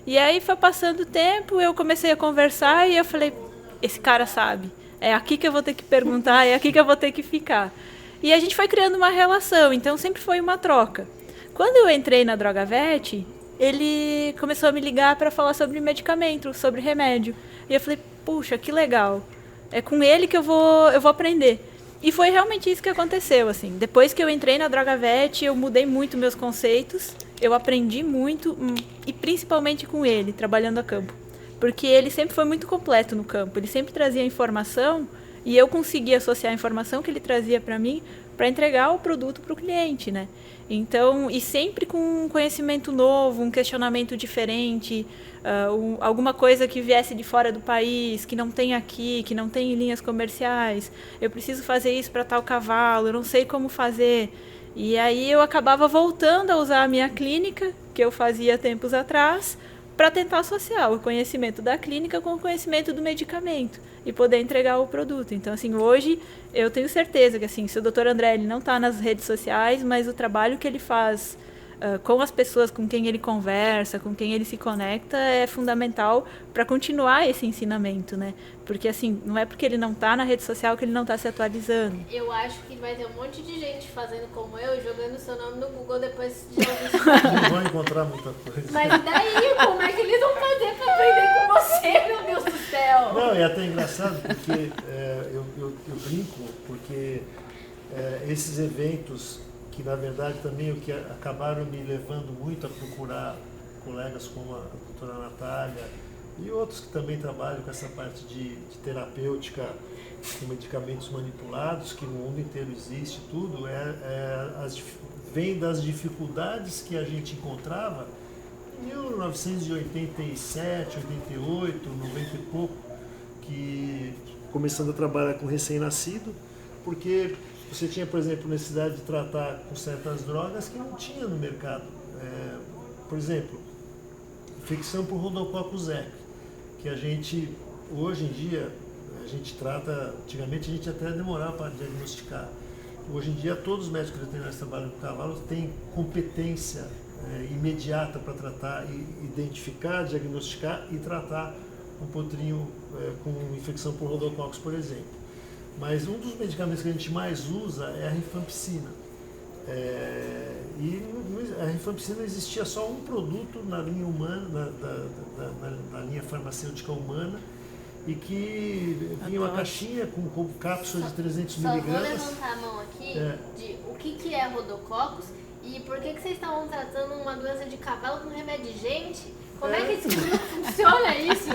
E aí foi passando o tempo, eu comecei a conversar e eu falei, esse cara sabe, é aqui que eu vou ter que perguntar, é aqui que eu vou ter que ficar. E a gente foi criando uma relação, então sempre foi uma troca. Quando eu entrei na Drogavet, ele começou a me ligar para falar sobre medicamento, sobre remédio. E eu falei, puxa, que legal. É com ele que eu vou aprender. E foi realmente isso que aconteceu, assim. Depois que eu entrei na Drogavet, eu mudei muito meus conceitos, eu aprendi muito, e principalmente com ele, trabalhando a campo. Porque ele sempre foi muito completo no campo, ele sempre trazia informação, e eu conseguia associar a informação que ele trazia para mim, para entregar o produto para o cliente, né? Então, e sempre com um conhecimento novo, um questionamento diferente, alguma coisa que viesse de fora do país, que não tem aqui, que não tem em linhas comerciais. Eu preciso fazer isso para tal cavalo, eu não sei como fazer. E aí eu acabava voltando a usar a minha clínica, que eu fazia tempos atrás, para tentar associar o conhecimento da clínica com o conhecimento do medicamento e poder entregar o produto. Então, assim, hoje eu tenho certeza que, assim, se o Dr. André ele não está nas redes sociais, mas o trabalho que ele faz com as pessoas com quem ele conversa, com quem ele se conecta, é fundamental para continuar esse ensinamento, né? Porque, assim, não é porque ele não está na rede social que ele não está se atualizando. Eu acho que vai ter um monte de gente fazendo como eu, jogando seu nome no Google depois de ouvir isso. Não vão encontrar muita coisa. Mas daí, como é que eles vão fazer para aprender com você, meu Deus do céu? Não, é até engraçado, porque eu brinco, porque esses eventos, que na verdade também o que acabaram me levando muito a procurar colegas como a doutora Natália, e outros que também trabalham com essa parte de terapêutica com medicamentos manipulados, que no mundo inteiro existe tudo, vem das dificuldades que a gente encontrava em 1987, 88, 90 e pouco, que começando a trabalhar com recém-nascido, porque você tinha, por exemplo, necessidade de tratar com certas drogas que não tinha no mercado. Por exemplo, infecção por Rhodococcus equi, que a gente, hoje em dia, a gente trata, antigamente a gente até demorava para diagnosticar. Hoje em dia, todos os médicos veterinários que trabalham com cavalos têm competência imediata para tratar, identificar, diagnosticar e tratar um potrinho com infecção por Rhodococcus, por exemplo. Mas um dos medicamentos que a gente mais usa é a rifampicina. E a rifampicina existia só um produto na linha humana, na linha farmacêutica humana, e que vinha uma caixinha com cápsula de 300 miligramas. Só vou levantar a mão aqui de o que é Rhodococcus e por que vocês estavam tratando uma doença de cavalo com remédio de gente? Como é que isso funciona isso?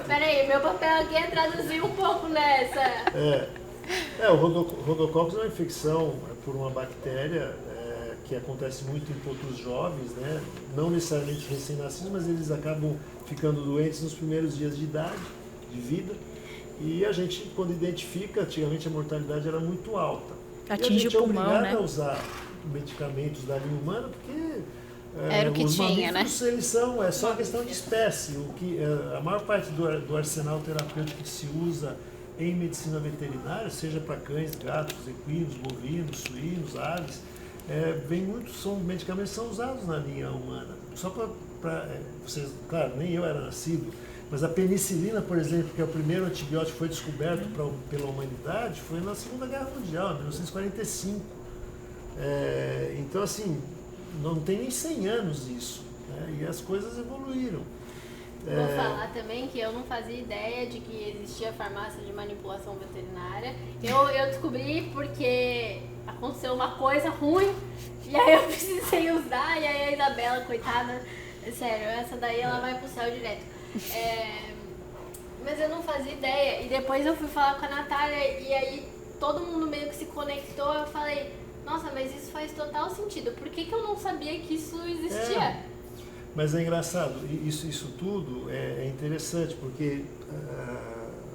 Peraí, meu papel aqui é traduzir um pouco nessa. O Rhodococcus é uma infecção por uma bactéria que acontece muito em potros jovens, né? Não necessariamente recém-nascidos, mas eles acabam ficando doentes nos primeiros dias de idade, de vida. E a gente, quando identifica, antigamente a mortalidade era muito alta. Atinge o pulmão, né? A gente é obrigado a usar medicamentos da linha humana porque era o que os tinha, né? Eles são, é só questão de espécie. A maior parte do arsenal terapêutico que se usa em medicina veterinária, seja para cães, gatos, equinos, bovinos, suínos, aves, são medicamentos que são usados na linha humana. Só para vocês, claro, nem eu era nascido, mas a penicilina, por exemplo, que é o primeiro antibiótico que foi descoberto pela humanidade, foi na Segunda Guerra Mundial, em 1945. Então, assim, não tem nem 100 anos isso, né? E as coisas evoluíram. Vou falar também que eu não fazia ideia de que existia farmácia de manipulação veterinária. Eu descobri porque aconteceu uma coisa ruim e aí eu precisei usar, e aí a Isabela, coitada, sério, essa daí ela vai pro céu direto. Mas eu não fazia ideia, e depois eu fui falar com a Natália e aí todo mundo meio que se conectou. Eu falei, nossa, mas isso faz total sentido, por que eu não sabia que isso existia? Mas é engraçado, isso tudo é interessante, porque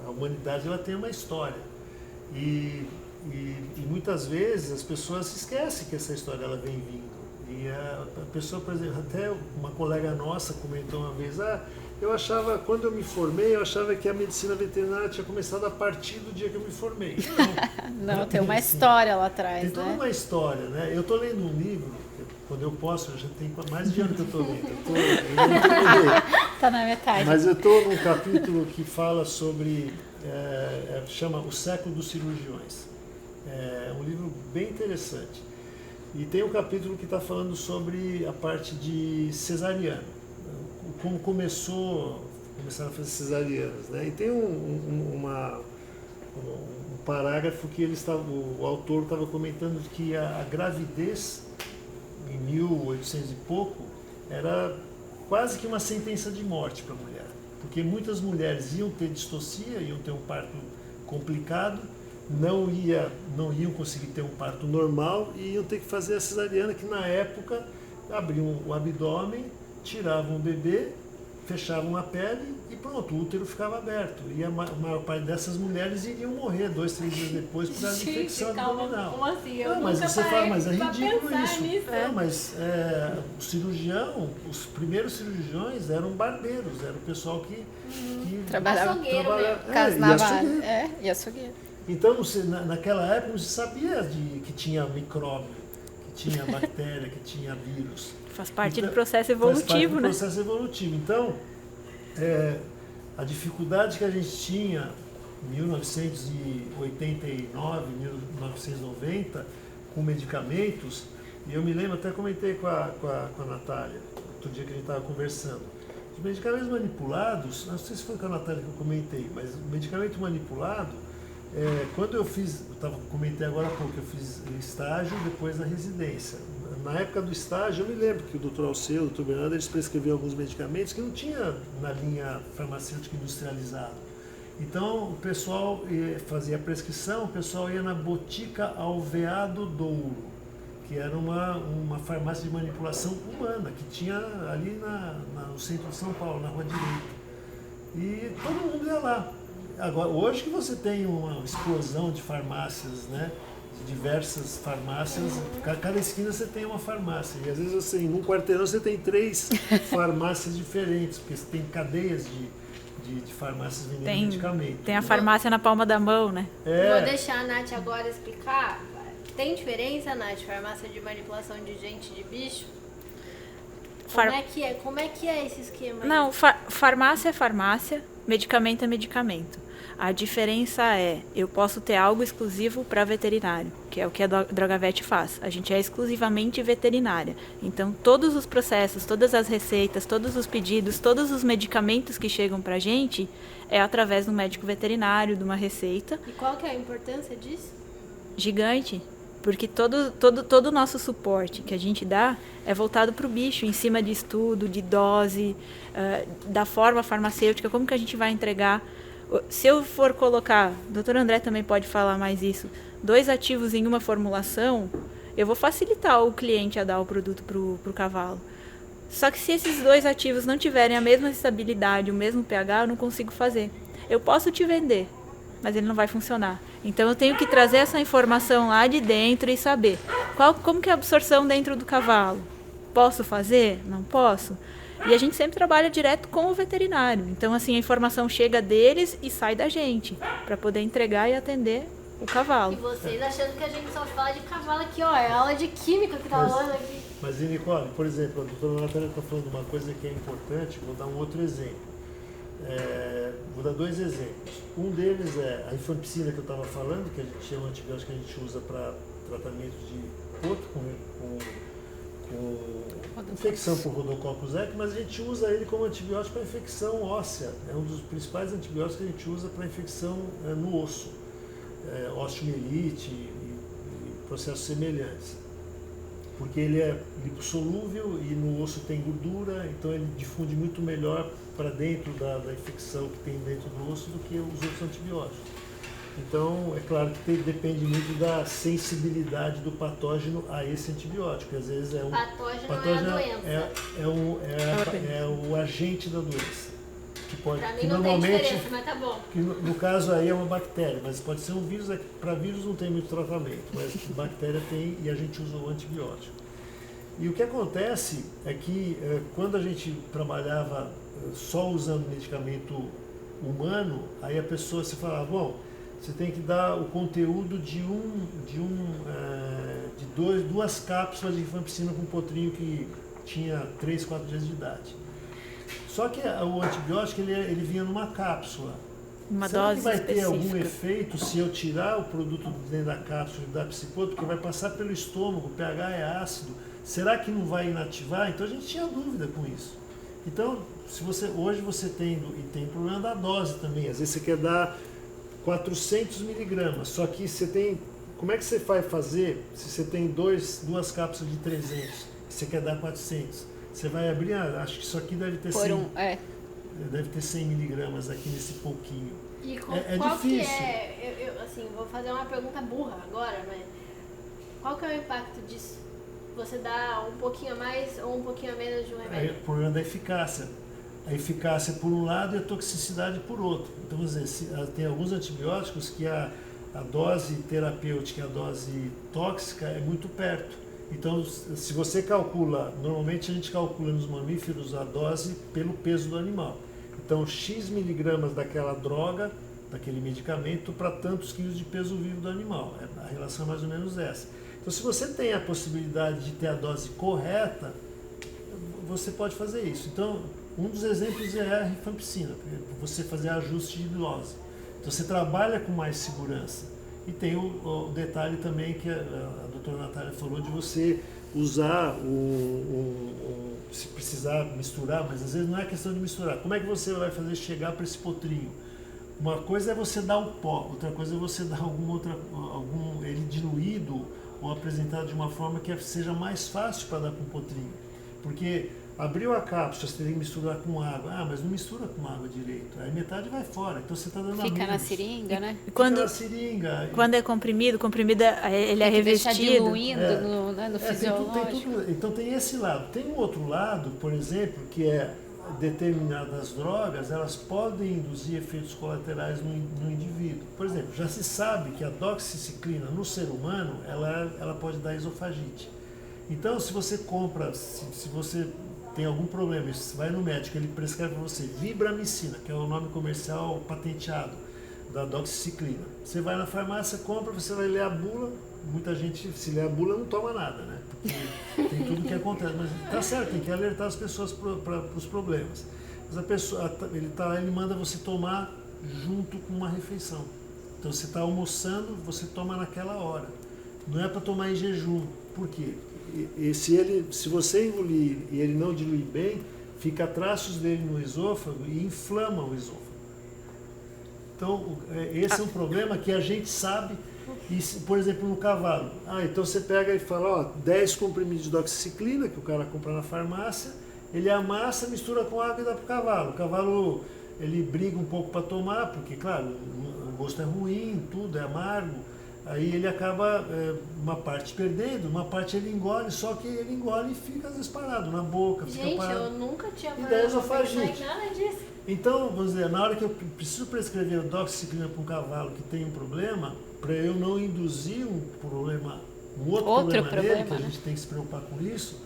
a humanidade ela tem uma história. E muitas vezes as pessoas esquecem que essa história ela vem vindo. E a pessoa, por exemplo, até uma colega nossa comentou uma vez, quando eu me formei, eu achava que a medicina veterinária tinha começado a partir do dia que eu me formei. Não, tem uma história lá atrás, Tem toda uma história, né? Eu estou lendo um livro, quando eu posso, eu já tenho mais de ano que eu estou lendo. Está na metade. Mas eu estou num capítulo que fala sobre, chama O Século dos Cirurgiões. É um livro bem interessante. E tem um capítulo que está falando sobre a parte de cesariana, como começaram a fazer cesarianas, né? E tem um parágrafo que o autor estava comentando que a gravidez em 1800 e pouco era quase que uma sentença de morte para a mulher, porque muitas mulheres iam ter distocia, iam ter um parto complicado, não iam conseguir ter um parto normal e iam ter que fazer a cesariana, que na época abriam o abdômen, tiravam o bebê, fechavam a pele e pronto, o útero ficava aberto. E a maior parte dessas mulheres iriam morrer 2, 3 dias depois por causa de infecção abdominal. Como assim? Mas você fala, mas é ridículo isso. Nisso. Mas o cirurgião, os primeiros cirurgiões eram barbeiros, era o pessoal que trabalhava, e açougueiro. Então, naquela época, não se sabia que tinha micróbio, que tinha bactéria, que tinha vírus. Faz parte do processo evolutivo, né? Processo evolutivo. Então, a dificuldade que a gente tinha em 1989, 1990, com medicamentos, e eu me lembro, até comentei com a Natália, outro dia que a gente estava conversando, os medicamentos manipulados, não sei se foi com a Natália que eu comentei, mas o medicamento manipulado, quando eu comentei agora há pouco, eu fiz estágio depois da residência. na época do estágio, eu me lembro que o Dr. Alceu, o Dr. Bernardo, eles prescreviam alguns medicamentos que não tinha na linha farmacêutica industrializada. Então, o pessoal fazia a prescrição, o pessoal ia na Botica Alveado Douro, que era uma farmácia de manipulação humana, que tinha ali no centro de São Paulo, na Rua Direita. E todo mundo ia lá. Agora, hoje que você tem uma explosão de farmácias, né? De diversas farmácias, cada esquina você tem uma farmácia. E às vezes você, em um quarteirão você tem 3 farmácias diferentes, porque você tem cadeias de farmácias vendendo medicamento. Tem a farmácia na palma da mão, né? Vou deixar a Nath agora explicar. Tem diferença, Nath, farmácia de manipulação de gente, de bicho? Como é que é esse esquema aí? Não, farmácia é farmácia, medicamento é medicamento. A diferença é, eu posso ter algo exclusivo para veterinário, que é o que a Drogavet faz. A gente é exclusivamente veterinária. Então, todos os processos, todas as receitas, todos os pedidos, todos os medicamentos que chegam para a gente é através do médico veterinário, de uma receita. E qual que é a importância disso? Gigante. Porque todo o nosso suporte que a gente dá é voltado para o bicho, em cima de estudo, de dose, da forma farmacêutica, como que a gente vai entregar. Se eu for colocar, o Dr. André também pode falar mais isso, 2 ativos em uma formulação, eu vou facilitar o cliente a dar o produto para o cavalo. Só que se esses 2 ativos não tiverem a mesma estabilidade, o mesmo pH, eu não consigo fazer. Eu posso te vender, mas ele não vai funcionar. Então eu tenho que trazer essa informação lá de dentro e saber como que é a absorção dentro do cavalo. Posso fazer? Não posso? E a gente sempre trabalha direto com o veterinário. Então, assim, a informação chega deles e sai da gente, para poder entregar e atender o cavalo. E vocês achando que a gente só fala de cavalo aqui, ó, é aula de química que tá rolando aqui. Mas, Nicole, por exemplo, a doutora Natália está falando uma coisa que é importante, vou dar um outro exemplo. Vou dar 2 exemplos. Um deles é a rifampicina que eu estava falando, que a gente chama de antibiótico que a gente usa para tratamento de potro com infecção por Rhodococcus equus, mas a gente usa ele como antibiótico para infecção óssea. É um dos principais antibióticos que a gente usa para infecção no osso, osteomielite e processos semelhantes. Porque ele é lipossolúvel e no osso tem gordura, então ele difunde muito melhor para dentro da infecção que tem dentro do osso do que os outros antibióticos. Então, é claro que depende muito da sensibilidade do patógeno a esse antibiótico. Às vezes é patógeno é a doença. É o agente da doença. Para mim não tem diferença, mas tá bom. Que no caso aí é uma bactéria, mas pode ser um vírus. Para vírus não tem muito tratamento, mas bactéria tem e a gente usa o antibiótico. E o que acontece é que quando a gente trabalhava só usando medicamento humano, aí a pessoa se falava, bom, você tem que dar o conteúdo de 2 cápsulas de rifampicina com um potrinho que tinha 3, 4 dias de idade. Só que o antibiótico ele vinha numa cápsula. Uma Será dose que vai específica. ter algum efeito se eu tirar o produto de dentro da cápsula e dar para esse potro? Porque vai passar pelo estômago, o pH é ácido. Será que não vai inativar? Então a gente tinha dúvida com isso. Então, hoje você tem o problema da dose também. Às vezes você quer dar 400 miligramas, só que você tem... Como é que você vai fazer se você tem 2 cápsulas de 300 e você quer dar 400? Você vai abrir, acho que isso aqui deve ter 100, deve ter 100 miligramas aqui nesse pouquinho. E é qual difícil. Que é, eu assim, vou fazer uma pergunta burra agora, mas qual que é o impacto disso? Você dá um pouquinho a mais ou um pouquinho a menos de um remédio? O problema da eficácia. A eficácia por um lado e a toxicidade por outro. Então, vamos dizer, tem alguns antibióticos que a dose terapêutica e a dose tóxica é muito perto. Então, se você calcula, normalmente a gente calcula nos mamíferos a dose pelo peso do animal. Então, X miligramas daquela droga, daquele medicamento, para tantos quilos de peso vivo do animal. A relação é mais ou menos essa. Então, se você tem a possibilidade de ter a dose correta, você pode fazer isso. Então, um dos exemplos é a rifampicina, você fazer ajuste de dose. Então, você trabalha com mais segurança. E tem o detalhe também que a doutora Natália falou de você usar se precisar misturar, mas às vezes não é questão de misturar. Como é que você vai fazer chegar para esse potrinho? Uma coisa é você dar o pó, outra coisa é você dar algum ele diluído ou apresentado de uma forma que seja mais fácil para dar com o potrinho. Porque abriu a cápsula, você tem que misturar com água. Mas não mistura com água direito. Aí metade vai fora, então você está dando Fica menos. na seringa, né? Quando, Fica na seringa. quando é comprimido, ele é Tem que deixar revestido. diluindo no fisiológico. Então tem esse lado. Tem um outro lado, por exemplo, que é determinadas drogas, elas podem induzir efeitos colaterais no indivíduo. Por exemplo, já se sabe que a doxiciclina no ser humano, ela pode dar esofagite. Então, se você compra, se você tem algum problema, você vai no médico, ele prescreve para você Vibramicina, que é o nome comercial patenteado da doxiciclina. Você vai na farmácia, compra, você vai ler a bula. Muita gente, se lê a bula, não toma nada, né? Porque tem tudo que acontece. Mas tá certo, tem que alertar as pessoas para os problemas. Mas a pessoa, ele manda você tomar junto com uma refeição. Então, você está almoçando, você toma naquela hora. Não é para tomar em jejum. Por quê? Se você engolir e ele não diluir bem, fica traços dele no esôfago e inflama o esôfago. Então, esse é um problema que a gente sabe. E, por exemplo, no cavalo. Então você pega e fala, 10 comprimidos de doxiciclina, que o cara compra na farmácia, ele amassa, mistura com água e dá para o cavalo. O cavalo, ele briga um pouco para tomar, porque, claro, o gosto é ruim, tudo é amargo. Aí ele acaba, uma parte perdendo, uma parte ele engole, só que ele engole e fica às vezes parado na boca. Gente, fica parado. Eu nunca tinha esofagite. nada disso. Então, vamos dizer, na hora que eu preciso prescrever doxiciclina para um cavalo que tem um problema, para eu não induzir um outro problema nele, que a gente tem que se preocupar com isso,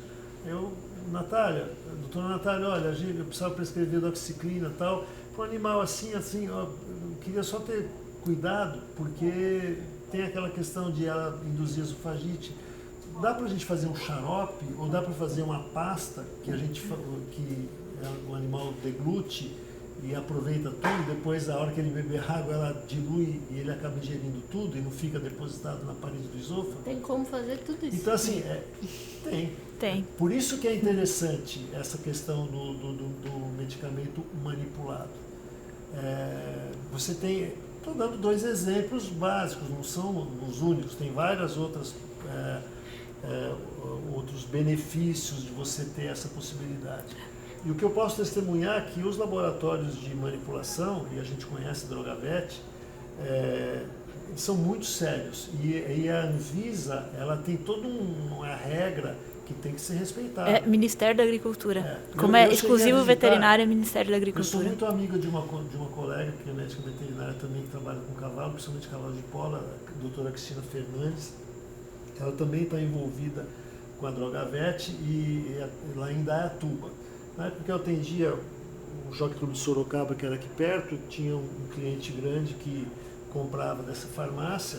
doutora Natália, olha, eu precisava prescrever doxiciclina e tal, para um animal assim, eu queria só ter cuidado, porque tem aquela questão de ela induzir esofagite. Dá para a gente fazer um xarope, ou dá para fazer uma pasta que o animal deglute e aproveita tudo, depois a hora que ele beber água ela dilui e ele acaba ingerindo tudo e não fica depositado na parede do esôfago. Tem como fazer tudo isso. Então assim, tem. Por isso que é interessante essa questão do medicamento manipulado. Você tem, estou dando 2 exemplos básicos, não são os únicos, tem várias outros benefícios de você ter essa possibilidade. E o que eu posso testemunhar é que os laboratórios de manipulação, e a gente conhece a Drogavet, são muito sérios. E a Anvisa, ela tem toda uma regra que tem que ser respeitada. Ministério da Agricultura. Como é exclusivo veterinário, é Ministério da Agricultura. Eu sou muito amigo de uma colega, que é médica veterinária também, que trabalha com cavalo, principalmente cavalo de polo, a doutora Cristina Fernandes. Ela também está envolvida com a Drogavet e lá em Indaiatuba. Na época que eu atendia o Jockey Clube de Sorocaba, que era aqui perto, tinha um cliente grande que comprava dessa farmácia,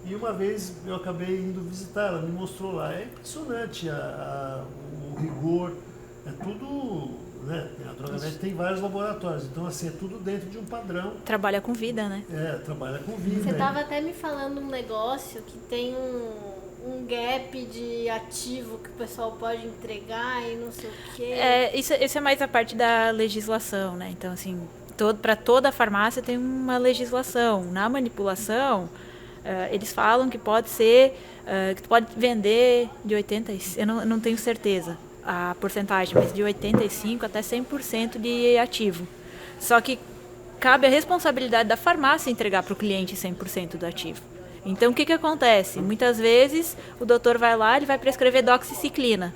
e uma vez eu acabei indo visitar, ela me mostrou lá. É impressionante o rigor, é tudo, né? A Drogavet tem vários laboratórios, então assim, é tudo dentro de um padrão. Trabalha com vida, né? Trabalha com vida. Você estava até me falando um negócio que tem um gap de ativo que o pessoal pode entregar e não sei o quê. Isso é mais a parte da legislação, né? Então, assim, para toda farmácia tem uma legislação. Na manipulação, eles falam que pode ser, que tu pode vender de 80%, eu não tenho certeza a porcentagem, mas de 85% até 100% de ativo. Só que cabe a responsabilidade da farmácia entregar para o cliente 100% do ativo. Então, o que acontece? Muitas vezes, o doutor vai lá, ele vai prescrever doxiciclina.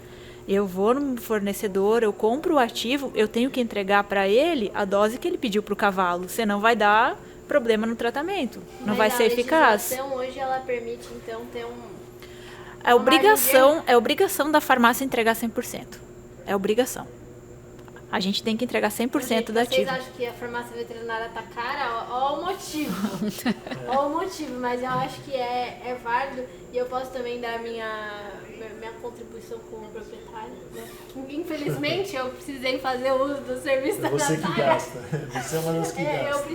Eu vou no fornecedor, eu compro o ativo, eu tenho que entregar para ele a dose que ele pediu para o cavalo, senão vai dar problema no tratamento, não vai ser eficaz. A legislação hoje, ela permite, então, ter É obrigação da farmácia entregar 100%. É obrigação. A gente tem que entregar 100% do ativo. Vocês acham que a farmácia veterinária tá cara? Ó o motivo. Ó o motivo, mas eu acho que é válido e eu posso também dar minha contribuição como proprietária, né? Infelizmente, eu precisei fazer uso do serviço da Natália. Você que gasta. Você é uma das que gasta.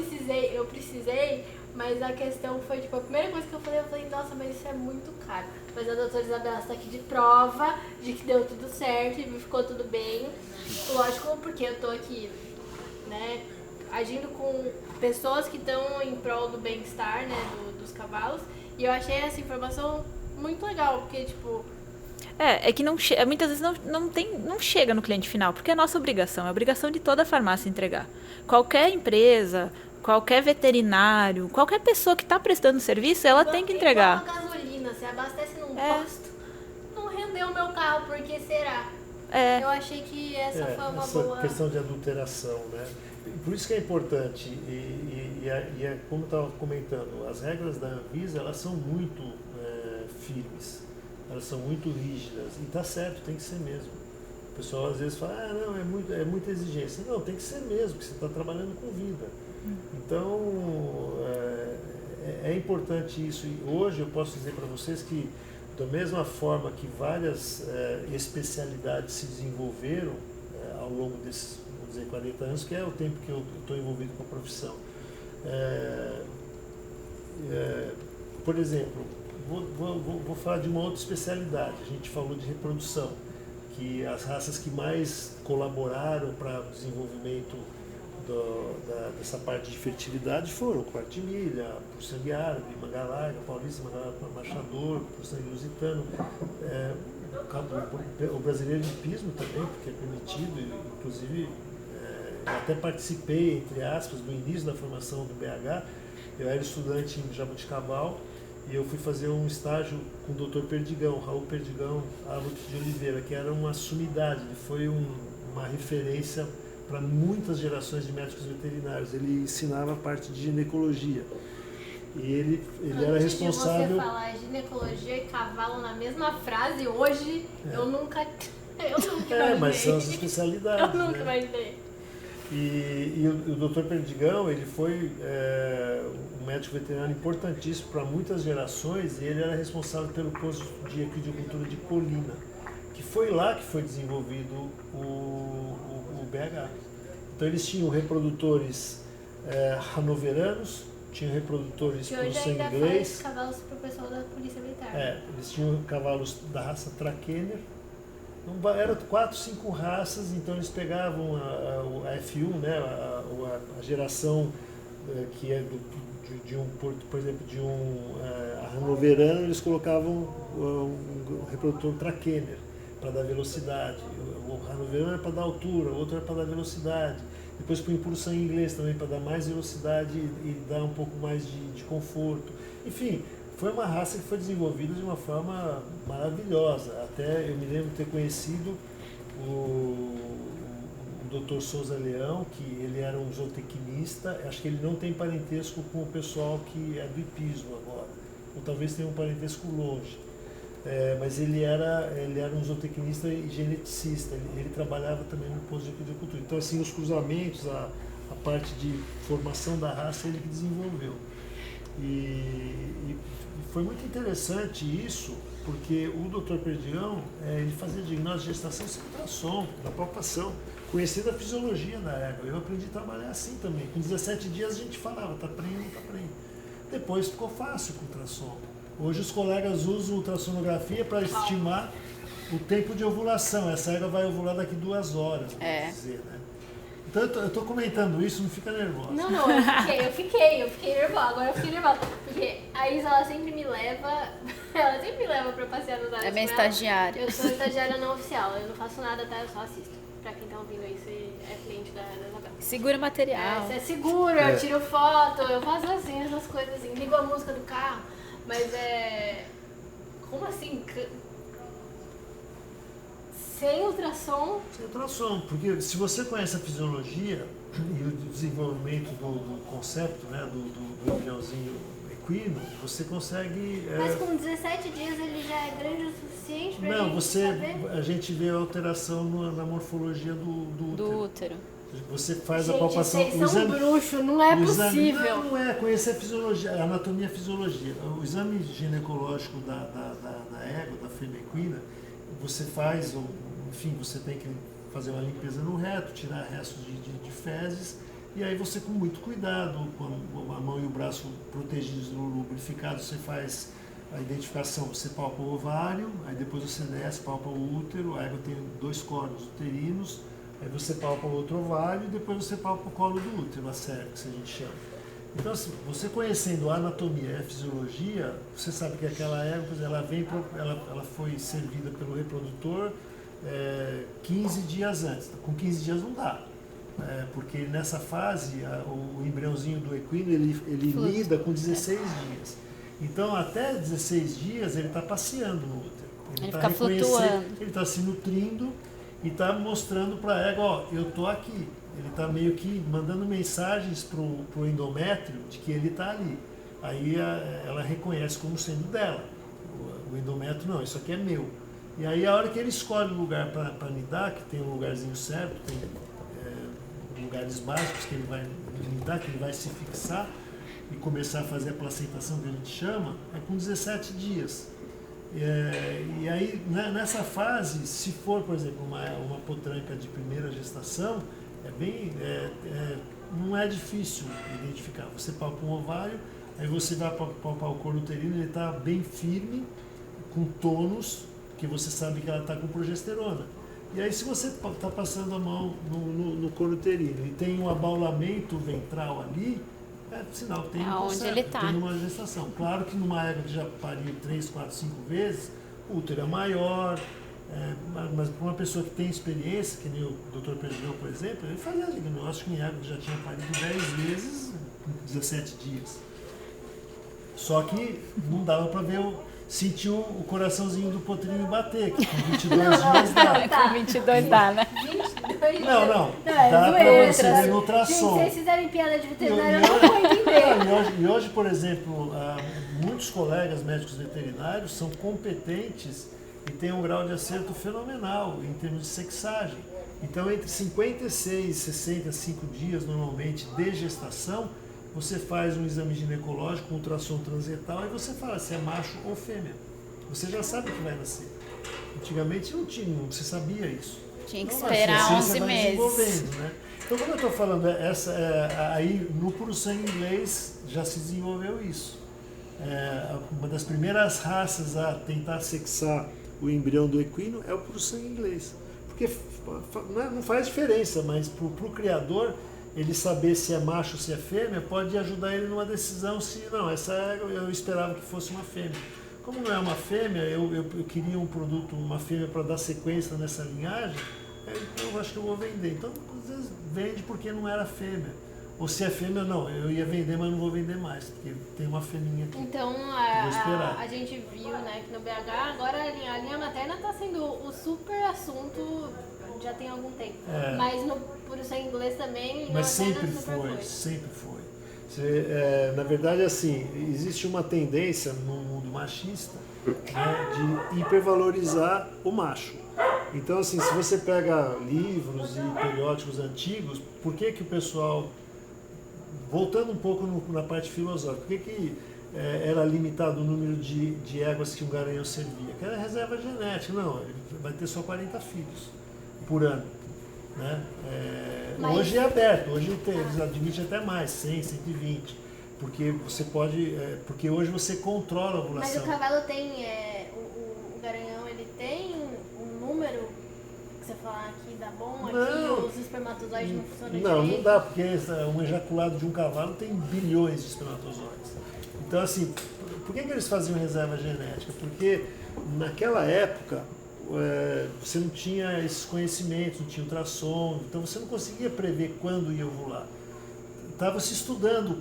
Eu precisei, mas a questão foi, a primeira coisa que eu falei, nossa, mas isso é muito caro. Mas a doutora Isabela está aqui de prova de que deu tudo certo e ficou tudo bem. Lógico, porque eu tô aqui, né, agindo com pessoas que estão em prol do bem-estar, né, dos cavalos. E eu achei essa informação muito legal, porque, tipo... É que não muitas vezes não chega no cliente final, porque é nossa obrigação, é a obrigação de toda a farmácia entregar. Qualquer empresa, qualquer veterinário, qualquer pessoa que está prestando serviço, ela tem que entregar. Igual a gasolina, você abastece num posto, não rendeu o meu carro, por que será? Eu achei que essa foi uma boa... questão de adulteração, né? Por isso que é importante, como eu estava comentando, as regras da Anvisa, elas são muito firmes, elas são muito rígidas, e tá certo, tem que ser mesmo. O pessoal às vezes fala, não, é muita exigência. Não, tem que ser mesmo, porque você está trabalhando com vida. Então, é importante isso, e hoje eu posso dizer para vocês que, da mesma forma que várias especialidades se desenvolveram ao longo desses, vamos dizer, 40 anos, que é o tempo que eu estou envolvido com a profissão. Por exemplo, vou falar de uma outra especialidade. A gente falou de reprodução, que as raças que mais colaboraram para o desenvolvimento dessa parte de fertilidade foram o quarto de milha, por sangue árabe, manga larga, paulista, manga marchador, por sangue lusitano, o brasileiro de hipismo também, porque é permitido, inclusive até participei, entre aspas, do início da formação do BH. Eu era estudante em Jaboticabal e eu fui fazer um estágio com o Dr. Perdigão, Raul Perdigão Álvares de Oliveira, que era uma sumidade, ele foi uma referência para muitas gerações de médicos veterinários. Ele ensinava a parte de ginecologia. E ele era responsável... De você falar ginecologia e cavalo na mesma frase, hoje eu nunca imaginei. Mas são as especialidades. Eu nunca imaginei. E o Dr. Perdigão, ele foi um médico veterinário importantíssimo para muitas gerações, e ele era responsável pelo posto de equidicultura de Colina, que foi lá que foi desenvolvido o BH. Então eles tinham reprodutores hanoveranos, tinham reprodutores por sangue inglês. Faz cavalos para o pessoal da Polícia Militar. Eles tinham cavalos da raça Trakehner. Eram 4, 5 raças, então eles pegavam a F1, né, a geração que é por exemplo, de um hanoverano, eles colocavam um reprodutor Trakehner para dar velocidade. O hanoverano era para dar altura, o outro era para dar velocidade. Depois põe por sangue inglês também para dar mais velocidade e dar um pouco mais de conforto. Enfim, foi uma raça que foi desenvolvida de uma forma maravilhosa. Até eu me lembro de ter conhecido o Dr. Souza Leão, que ele era um zootecnista. Acho que ele não tem parentesco com o pessoal que é do hipismo agora, ou talvez tenha um parentesco longe. Mas ele era um zootecnista e geneticista. Ele trabalhava também no posto de equidicultura. Então, assim, os cruzamentos, a parte de formação da raça, ele que desenvolveu. E foi muito interessante isso, porque o Dr. Perdigão, ele fazia diagnóstico de gestação sem ultrassom, da palpação, conhecendo a fisiologia da égua. Eu aprendi a trabalhar assim também. Com 17 dias a gente falava, tá prenho, não tá prenho. Depois ficou fácil com o ultrassom. Hoje os colegas usam ultrassonografia para estimar o tempo de ovulação. Essa égua vai ovular daqui 2 horas, vamos dizer, né? Então eu estou comentando isso, não fica nervosa. Não, eu fiquei nervosa. Agora eu fiquei nervosa. Porque a Isa, ela sempre me leva pra passear nos áreas. É minha estagiária. Eu sou estagiária não oficial, eu não faço nada, tá? Eu só assisto. Pra quem tá ouvindo aí, você é cliente da Isabel. Segura material. Você é seguro, eu tiro foto, eu faço assim, essas coisas assim. Ligo a música do carro, mas como assim? Sem ultrassom? Sem ultrassom, porque se você conhece a fisiologia e o desenvolvimento do conceito, né, do embriãozinho equino, você consegue... Mas com 17 dias ele já é grande o suficiente pra gente saber? A gente vê a alteração na morfologia do útero. Você faz a palpação... Vocês são bruxos, não é possível. Não é, conhecer a fisiologia, a anatomia e a fisiologia. O exame ginecológico da égua, da fêmea equina, você faz, enfim, você tem que fazer uma limpeza no reto, tirar restos de fezes, e aí você, com muito cuidado, com a mão e o braço protegidos no lubrificado, você faz a identificação. Você palpa o ovário, aí depois você desce, palpa o útero, a égua tem 2 cornos uterinos, aí você palpa o outro ovário e depois você palpa o colo do útero, a cervix, a gente chama. Então, assim, você conhecendo a anatomia e a fisiologia, você sabe que aquela égua, ela foi servida pelo reprodutor 15 dias antes. Com 15 dias não dá. Porque nessa fase, o embriãozinho do equino, ele lida com 16 dias. Então, até 16 dias, ele está passeando no útero. Ele fica flutuando. Ele está se nutrindo e está mostrando para a égua, ó, eu estou aqui. Ele está meio que mandando mensagens para o endométrio de que ele está ali. Aí ela reconhece como sendo dela. O endométrio, não, isso aqui é meu. E aí a hora que ele escolhe o lugar para nidar, que tem um lugarzinho certo, tem lugares básicos que ele vai nidar, que ele vai se fixar e começar a fazer a placentação, que a gente chama, é com 17 dias. E aí, nessa fase, se for, por exemplo, uma potranca de primeira gestação, não é difícil identificar. Você palpa um ovário, aí você vai palpar o corno uterino, ele está bem firme, com tônus, que você sabe que ela está com progesterona. E aí, se você está passando a mão no corno uterino e tem um abaulamento ventral ali, é sinal que tem um onde ele tá. Tem uma gestação. Claro que numa égua que já pariu 3, 4, 5 vezes, o útero é maior, mas para uma pessoa que tem experiência, que nem o Dr. Pedro, por exemplo, ele fazia diagnóstico em égua que já tinha parido 10 vezes em 17 dias. Só que não dava para ver, sentir o coraçãozinho do potrinho bater, que com 22 dias dá. Com 22 dá, né? 22 Não, é dá para você ver no Gente, se ultrassom. vocês fizerem piada de veterinário, eu não vou entender. E hoje, por exemplo, muitos colegas médicos veterinários são competentes e têm um grau de acerto fenomenal em termos de sexagem. Então, entre 56 e 65 dias, normalmente, de gestação, você faz um exame ginecológico, um ultrassom transetal, e você fala se é macho ou fêmea. Você já sabe que vai nascer. Antigamente não se sabia isso. Tinha que Então, esperar assim, 11 meses. Né? Então, como eu estou falando, aí no puro sangue inglês já se desenvolveu isso. Uma das primeiras raças a tentar sexar o embrião do equino é o puro sangue inglês. Porque não faz diferença, mas para o criador, ele saber se é macho ou se é fêmea, pode ajudar ele numa decisão se, não, essa eu esperava que fosse uma fêmea. Como não é uma fêmea, eu queria um produto, uma fêmea para dar sequência nessa linhagem, então eu acho que eu vou vender. Então, às vezes, vende porque não era fêmea. Ou se é fêmea, não, eu ia vender, mas não vou vender mais, porque tem uma fêmea aqui. Então, a gente viu, né, que no BH, agora a linha materna está sendo o super assunto, já tem algum tempo. Mas no puro sangue inglês também, mas sempre foi. Na verdade, assim, existe uma tendência no mundo machista, né, de hipervalorizar o macho. Então, assim, se você pega livros e periódicos antigos, por que o pessoal, voltando um pouco na parte filosófica, por que era limitado o número de éguas que um garanhão servia? Que era reserva genética. Não, ele vai ter só 40 filhos por ano. Né? Hoje é aberto, hoje eles admitem até mais, 100, 120, porque você pode, porque hoje você controla a ovulação. Mas o cavalo tem, o garanhão, ele tem um número que você fala aqui dá bom, aqui os espermatozoides não funcionam direito? Não dá, porque um ejaculado de um cavalo tem bilhões de espermatozoides. Então, assim, por que eles faziam reserva genética? Porque naquela época você não tinha esses conhecimentos, não tinha ultrassom, então você não conseguia prever quando ia ovular. Estava se estudando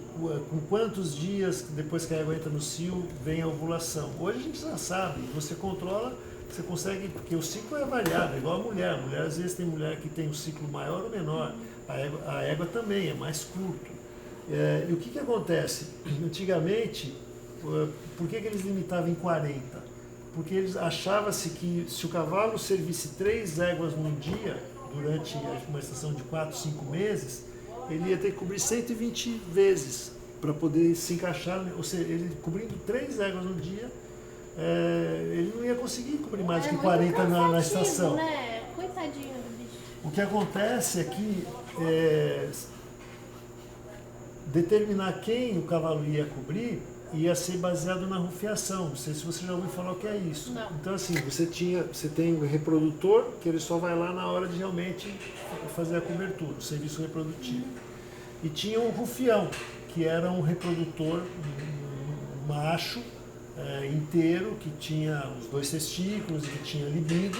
com quantos dias depois que a égua entra no cio vem a ovulação. Hoje a gente já sabe, você controla, você consegue, porque o ciclo é variável, igual a mulher. A mulher, às vezes, tem mulher que tem um ciclo maior ou menor, a égua também é mais curto. E o que acontece? Antigamente, por que eles limitavam em 40? Porque eles achavam-se que se o cavalo servisse 3 éguas num dia, durante uma estação de 4, 5 meses, ele ia ter que cobrir 120 vezes para poder se encaixar, ou seja, ele cobrindo 3 éguas no dia, ele não ia conseguir cobrir mais do que 40 na estação. Né? Coitadinho do bicho. O que acontece é que determinar quem o cavalo ia cobrir ia ser baseado na rufiação. Não sei se você já ouviu falar o que é isso. Não. Então, assim, você tem um reprodutor que ele só vai lá na hora de realmente fazer a cobertura, o serviço reprodutivo. E tinha um rufião. que era um reprodutor, um macho inteiro, que tinha os 2 testículos e que tinha libido,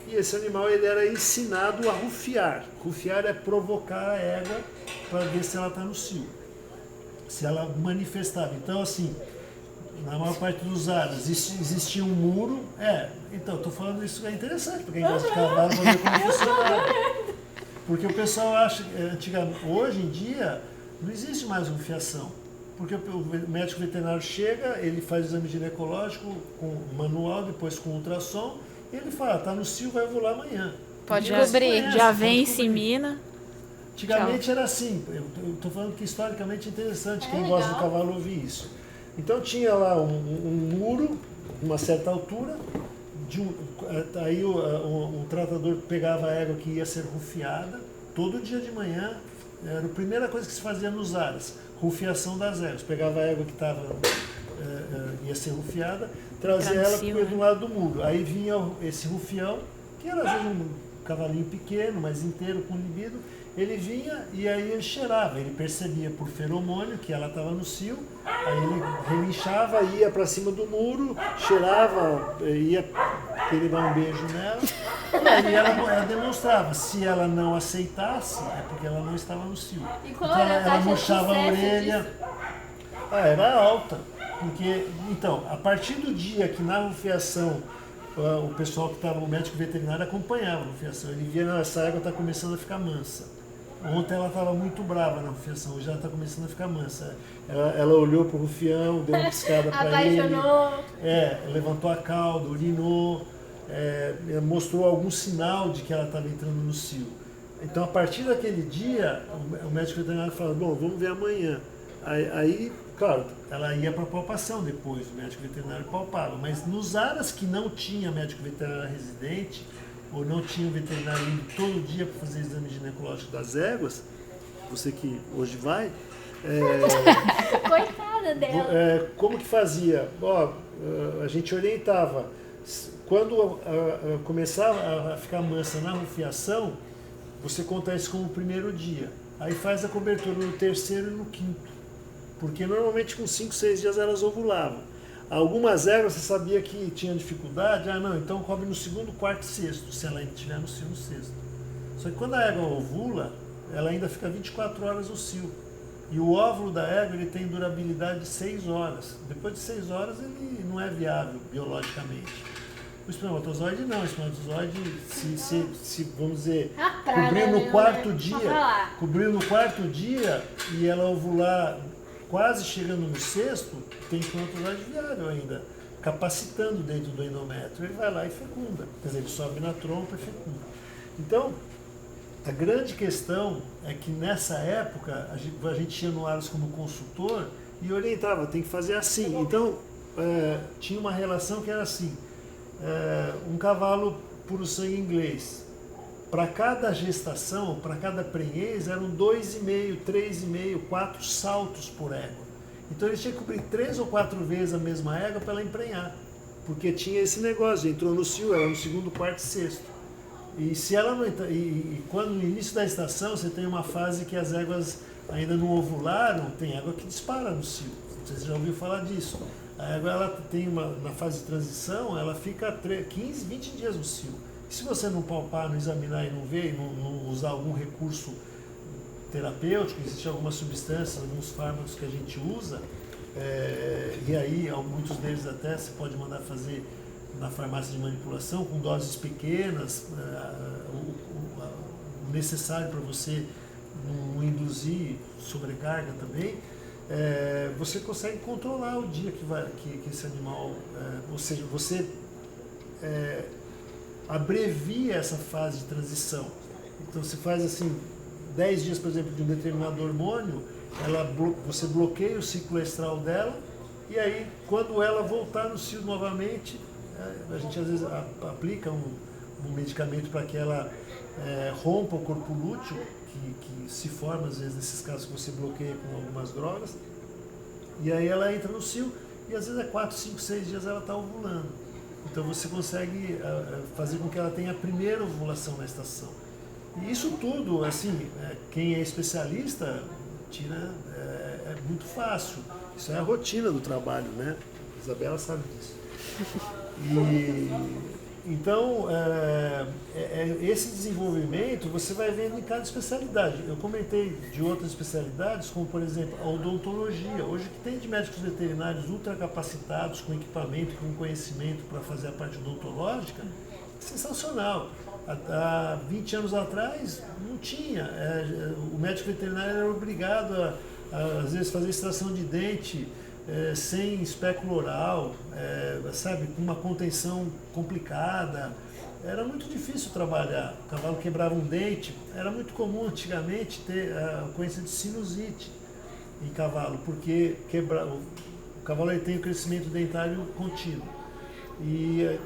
e esse animal ele era ensinado a rufiar. Rufiar é provocar a égua para ver se ela está no cio, se ela manifestava. Então, assim, na maior parte dos aras existia um muro. Então, estou falando isso, é interessante, porque quem gosta de cavalo vai ver como funcionava. Porque o pessoal acha que hoje em dia não existe mais rufiação. Porque o médico veterinário chega, ele faz o exame ginecológico com manual, depois com ultrassom, e ele fala, tá no cio, vai ovular amanhã. Pode cobrir. Já vem, insemina. Antigamente era assim, eu estou falando que historicamente é interessante, quem gosta do cavalo ouvir isso. Então tinha lá um muro, uma certa altura, aí o tratador pegava a égua que ia ser rufiada, todo dia de manhã, era a primeira coisa que se fazia nos aras, rufiação das éguas. Pegava a égua que ia ser rufiada, trazia ela do lado do muro. Aí vinha esse rufião, que era às vezes um cavalinho pequeno, mas inteiro, com libido. Ele vinha e aí ele cheirava, ele percebia por feromônio que ela estava no cio, aí ele relinchava, ia para cima do muro, cheirava, ia querer dar um beijo nela, e aí ela demonstrava. Se ela não aceitasse, é porque ela não estava no cio. Então ela murchava a orelha. Era alta. Porque, então, a partir do dia que na rufiação o pessoal que estava, o médico veterinário acompanhava a rufiação, ele via, essa égua está começando a ficar mansa. Ontem ela estava muito brava na rufiação, hoje ela está começando a ficar mansa. Ela olhou para o rufião, deu uma piscada para ele. Apaixonou. Levantou a cauda, urinou, mostrou algum sinal de que ela estava entrando no cio. Então, a partir daquele dia, o médico veterinário falou, bom, vamos ver amanhã. Aí, claro, ela ia para a palpação depois, o médico veterinário palpava. Mas nos aras que não tinha médico veterinário residente, ou não tinha um veterinário indo todo dia para fazer exame ginecológico das éguas, você que hoje vai... Coitada dela. Como que fazia? A gente orientava, quando começava a ficar mansa na rufiação, você conta isso como o primeiro dia. Aí faz a cobertura no 3º e no 5º. Porque normalmente com 5, 6 dias elas ovulavam. Algumas éguas você sabia que tinha dificuldade, então cobre no 2º, 4º e 6º, se ela ainda estiver no cio no 6º. Só que quando a égua ovula, ela ainda fica 24 horas no cio. E o óvulo da égua ele tem durabilidade de 6 horas. Depois de 6 horas ele não é viável biologicamente. O espermatozoide não, o espermatozoide se vamos dizer, cobriu no 4º dia, cobriu no 4º dia e ela ovular quase chegando no 6º, tem espermatozoide viável ainda, capacitando dentro do endométrio, ele vai lá e fecunda, quer dizer, ele sobe na trompa e fecunda. Então, a grande questão é que nessa época a gente ia no Aras como consultor e orientava, tem que fazer assim. Então, tinha uma relação que era assim, um cavalo puro sangue inglês, para cada gestação, para cada prenhez, eram 2,5, 3,5, 4 saltos por égua. Então ele tinha que cobrir 3 ou 4 vezes a mesma égua para ela emprenhar, porque tinha esse negócio, entrou no cio, ela no 2º, 4º e 6º. E se ela não quando no início da estação você tem uma fase que as éguas ainda não ovularam, tem égua que dispara no cio. Vocês já ouviram falar disso? A égua ela tem na fase de transição, ela fica 15, 20 dias no cio. E se você não palpar, não examinar e não ver, não usar algum recurso terapêutico, existe alguma substância, alguns fármacos que a gente usa, e aí muitos deles até você pode mandar fazer na farmácia de manipulação, com doses pequenas, o necessário para você não induzir sobrecarga também, você consegue controlar o dia que esse animal, ou seja, você abrevia essa fase de transição. Então você faz assim, 10 dias, por exemplo, de um determinado hormônio, você bloqueia o ciclo estral dela, e aí quando ela voltar no cio novamente, a gente às vezes aplica um medicamento para que ela rompa o corpo lúteo, que se forma às vezes nesses casos que você bloqueia com algumas drogas, e aí ela entra no cio, e às vezes 4, 5, 6 dias ela está ovulando. Então você consegue fazer com que ela tenha a primeira ovulação na estação. E isso tudo, assim, quem é especialista tira, muito fácil. Isso é a rotina do trabalho, né? A Isabela sabe disso. Então, esse desenvolvimento você vai vendo em cada especialidade. Eu comentei de outras especialidades, como por exemplo a odontologia. Hoje o que tem de médicos veterinários ultracapacitados, com equipamento, com conhecimento para fazer a parte odontológica, é sensacional. Há 20 anos atrás não tinha. O médico veterinário era obrigado a às vezes fazer extração de dente sem espéculo oral, sabe, com uma contenção complicada. Era muito difícil trabalhar. O cavalo quebrava um dente. Era muito comum antigamente ter a ocorrência de sinusite em cavalo, porque o cavalo tem o crescimento dentário contínuo. E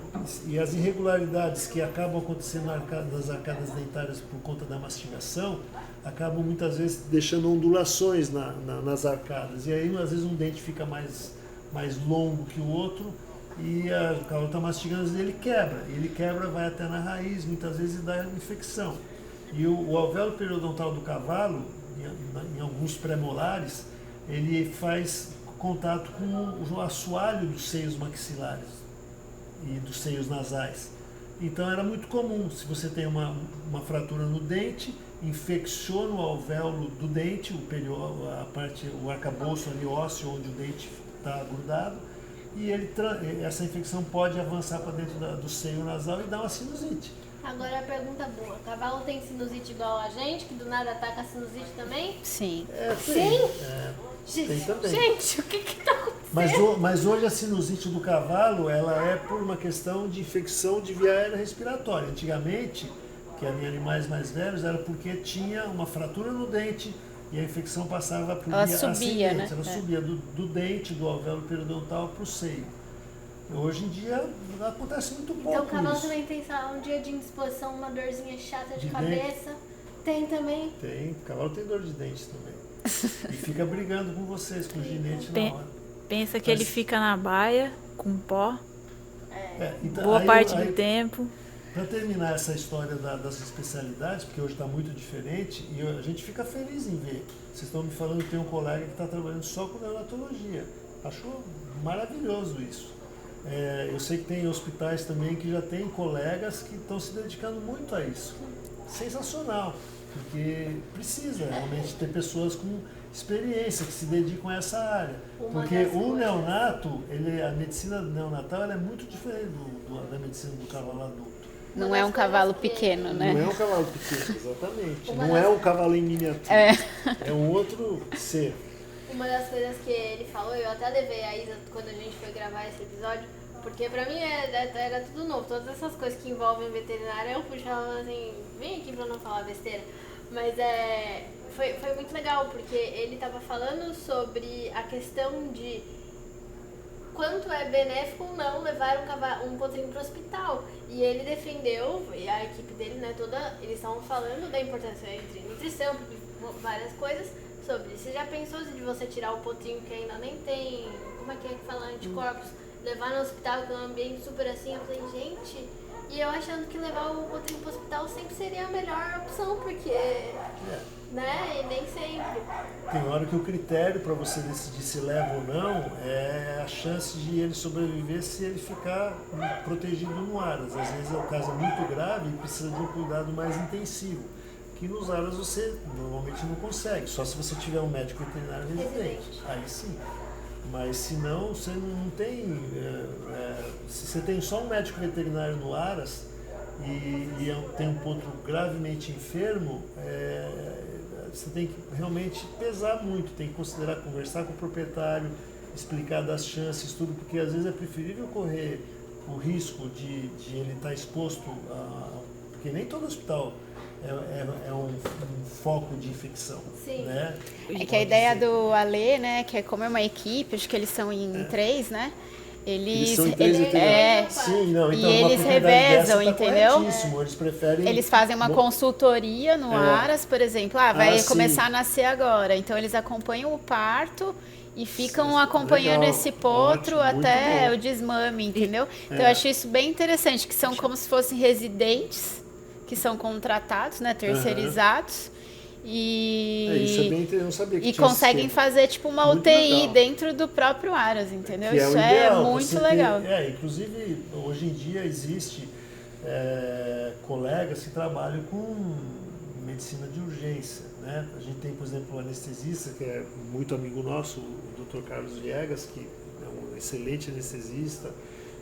as irregularidades que acabam acontecendo nas arcadas dentárias por conta da mastigação acabam muitas vezes deixando ondulações nas arcadas. E aí às vezes um dente fica mais longo que o outro e o cavalo está mastigando e ele quebra. Ele quebra, vai até na raiz, muitas vezes dá infecção. E o alvéolo periodontal do cavalo, em alguns pré-molares, ele faz contato com o assoalho dos seios maxilares e dos seios nasais. Então era muito comum, se você tem uma fratura no dente, infecciona o alvéolo do dente, o arcabouço ali ósseo onde o dente está grudado, e essa infecção pode avançar para dentro do seio nasal e dar uma sinusite. Agora a pergunta boa, o cavalo tem sinusite igual a gente, que do nada ataca a sinusite também? Sim. Tem também. Gente, o que tá acontecendo? Mas hoje a sinusite do cavalo, ela é por uma questão de infecção de via aérea respiratória. Antigamente, que eram em animais mais velhos, era porque tinha uma fratura no dente e a infecção passava por via ascendente. Né? Ela subia do dente, do alvéolo periodontal para o seio. Hoje em dia acontece muito pouco. Então o cavalo isso. também tem um dia de indisposição, uma dorzinha chata de cabeça. Dente? Tem também? Tem, o cavalo tem dor de dente também. E fica brigando com vocês, com o ginete na hora. Pensa que ele fica na baia, com pó, Então, boa parte do tempo. Para terminar essa história das especialidades, porque hoje está muito diferente, e a gente fica feliz em ver. Vocês estão me falando que tem um colega que está trabalhando só com neonatologia. Acho maravilhoso isso. Eu sei que tem hospitais também que já tem colegas que estão se dedicando muito a isso. Sensacional, porque precisa realmente ter pessoas com experiência que se dedicam a essa área. Porque o neonato, a medicina neonatal ela é muito diferente da medicina do cavalo adulto. Não é um cavalo pequeno, né? Não é um cavalo pequeno, exatamente. Não é um cavalo em miniatura. É um outro ser. Uma das coisas que ele falou, eu até levei a Isa quando a gente foi gravar esse episódio, porque pra mim era tudo novo. Todas essas coisas que envolvem veterinária, eu puxava assim, vem aqui pra não falar besteira. Mas foi muito legal, porque ele tava falando sobre a questão de quanto é benéfico ou não levar um potrinho para o hospital. E ele defendeu, e a equipe dele, né, toda, eles estavam falando da importância entre nutrição, várias coisas, sobre se já pensou de você tirar o potrinho que ainda nem tem, como é que fala, anticorpos, levar no hospital, que é um ambiente super assim. Eu falei, gente, e eu achando que levar o potrinho para o hospital sempre seria a melhor opção, porque, né, e nem sempre. Tem hora que o critério para você decidir se leva ou não é a chance de ele sobreviver se ele ficar protegido no aras. Às vezes o caso é muito grave e precisa de um cuidado mais intensivo, que nos aras você normalmente não consegue, só se você tiver um médico veterinário residente. Aí sim. Mas se não, você não tem. Se você tem só um médico veterinário no aras e tem um potro gravemente enfermo, você tem que realmente pesar muito, tem que considerar, conversar com o proprietário, explicar das chances, tudo, porque às vezes é preferível correr o risco de ele estar exposto porque nem todo hospital é um foco de infecção. Sim. Né? É que a ideia do Alê, né, que é como é uma equipe, acho que eles são em 3, né? Eles são em 3 Sim, não, então e eles revezam, tá, entendeu? Eles preferem. Eles fazem uma consultoria no aras, por exemplo. Vai começar a nascer agora. Então eles acompanham o parto e ficam acompanhando esse potro até o desmame, entendeu? Então eu acho isso bem interessante, que são como se fossem residentes, que são contratados, né, terceirizados. E, isso é bem, eu não sabia que e tinha esse conseguem esquema. fazer tipo uma Muito UTI legal. dentro do próprio Aras, entendeu? Que é o Isso ideal, é muito você legal. Inclusive, hoje em dia existe colegas que trabalham com medicina de urgência, né? A gente tem, por exemplo, um anestesista que é muito amigo nosso, o Dr. Carlos Viegas, que é um excelente anestesista,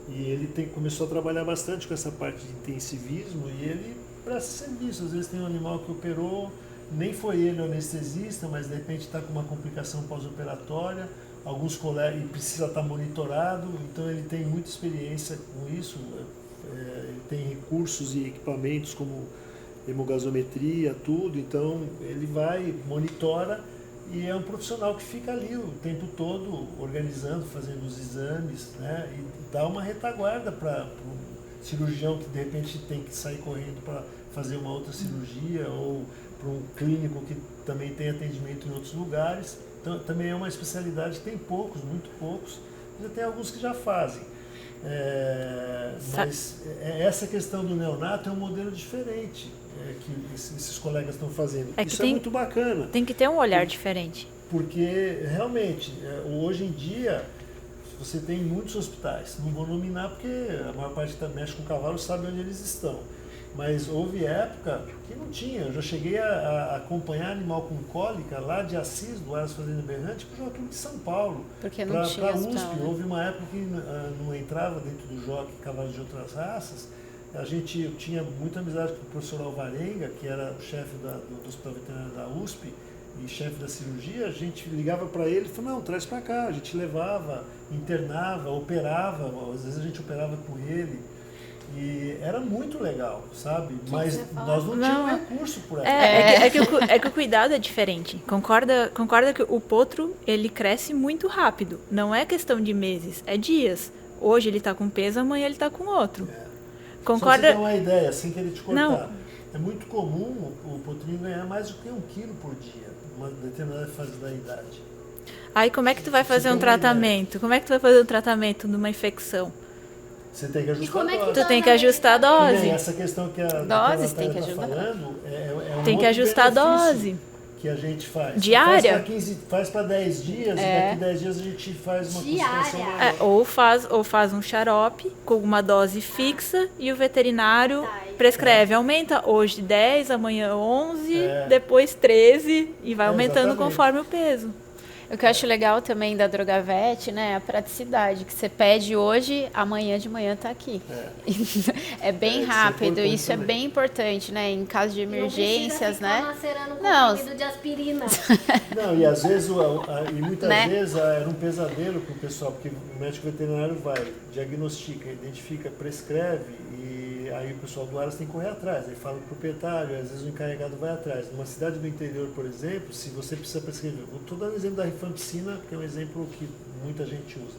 e ele começou a trabalhar bastante com essa parte de intensivismo e ele presta serviço. Às vezes tem um animal que operou, nem foi ele o anestesista, mas de repente está com uma complicação pós-operatória, alguns colegas, e precisa estar monitorado, então ele tem muita experiência com isso, ele tem recursos e equipamentos como hemogasometria, tudo, então ele vai, monitora e é um profissional que fica ali o tempo todo organizando, fazendo os exames, né, e dá uma retaguarda para o cirurgião que de repente tem que sair correndo para fazer uma outra cirurgia ou para um clínico que também tem atendimento em outros lugares. Então, também é uma especialidade, tem poucos, muito poucos, mas tem alguns que já fazem. Mas essa questão do neonato é um modelo diferente que esses colegas estão fazendo. Isso é muito bacana. Tem que ter um olhar diferente. Porque, realmente, hoje em dia, você tem muitos hospitais. Não vou nominar porque a maior parte que mexe com cavalo sabe onde eles estão. Mas houve época que não tinha. Eu já cheguei a acompanhar animal com cólica lá de Assis, do Aras Fazenda Berrante, para o Jockey de São Paulo. Porque não tinha para USP. hospital, né? Houve uma época que não entrava dentro do Jockey cavalos de outras raças. Eu tinha muita amizade com o professor Alvarenga, que era o chefe do Hospital Veterinário da USP e chefe da cirurgia. A gente ligava para ele e falou, não, traz para cá. A gente levava, internava, operava, às vezes a gente operava com ele. E era muito legal, sabe? Mas nós não tínhamos recurso por aí. É que o cuidado é diferente. Concorda que o potro, ele cresce muito rápido. Não é questão de meses, é dias. Hoje ele está com peso, amanhã ele está com outro. Concorda? Só pra você ter uma ideia, sem querer te cortar. Não. É muito comum o potrinho ganhar mais do que 1 quilo por dia, numa determinada fase da idade. Aí como é que tu vai fazer um tratamento? Como é que tu vai fazer um tratamento numa infecção? Você tem que ajustar a dose. Tu tem que ajustar a dose. Essa questão que a Doses tem que está ajudar. falando é um Tem que outro ajustar a benefício dose. que a gente faz. Diária. Faz para 10 dias e daqui 10 dias a gente faz uma concentração maior. Ou faz um xarope com uma dose fixa e o veterinário prescreve. Aumenta hoje 10, amanhã 11, depois 13 e vai aumentando exatamente. conforme o peso. O que eu acho legal também da Drogavet, né, é a praticidade, que você pede hoje, amanhã de manhã tá aqui. É bem rápido, isso é bem importante, né, em caso de emergências, né? Não, de aspirina. Não, e às vezes, muitas vezes era um pesadelo para o pessoal, porque o médico veterinário vai, diagnostica, identifica, prescreve, e aí o pessoal do Aras tem que correr atrás. Aí fala o proprietário, às vezes o encarregado vai atrás. Numa cidade do interior, por exemplo, se você precisa prescrever, estou dando o exemplo da rifampicina, que é um exemplo que muita gente usa.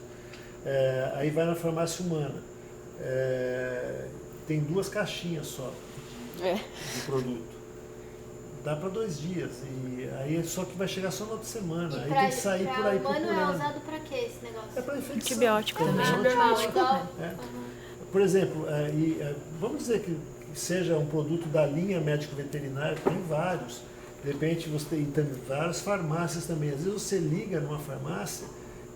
Aí vai na farmácia humana. Tem 2 caixinhas só de produto. Dá para 2 dias. E aí só que vai chegar só na outra semana. Aí tem que sair por aí procurando. Humano é usado para quê esse negócio? É para infecção. Antibiótico também. Por exemplo, vamos dizer que seja um produto da linha médico veterinário, tem vários. De repente você tem várias farmácias também. Às vezes você liga numa farmácia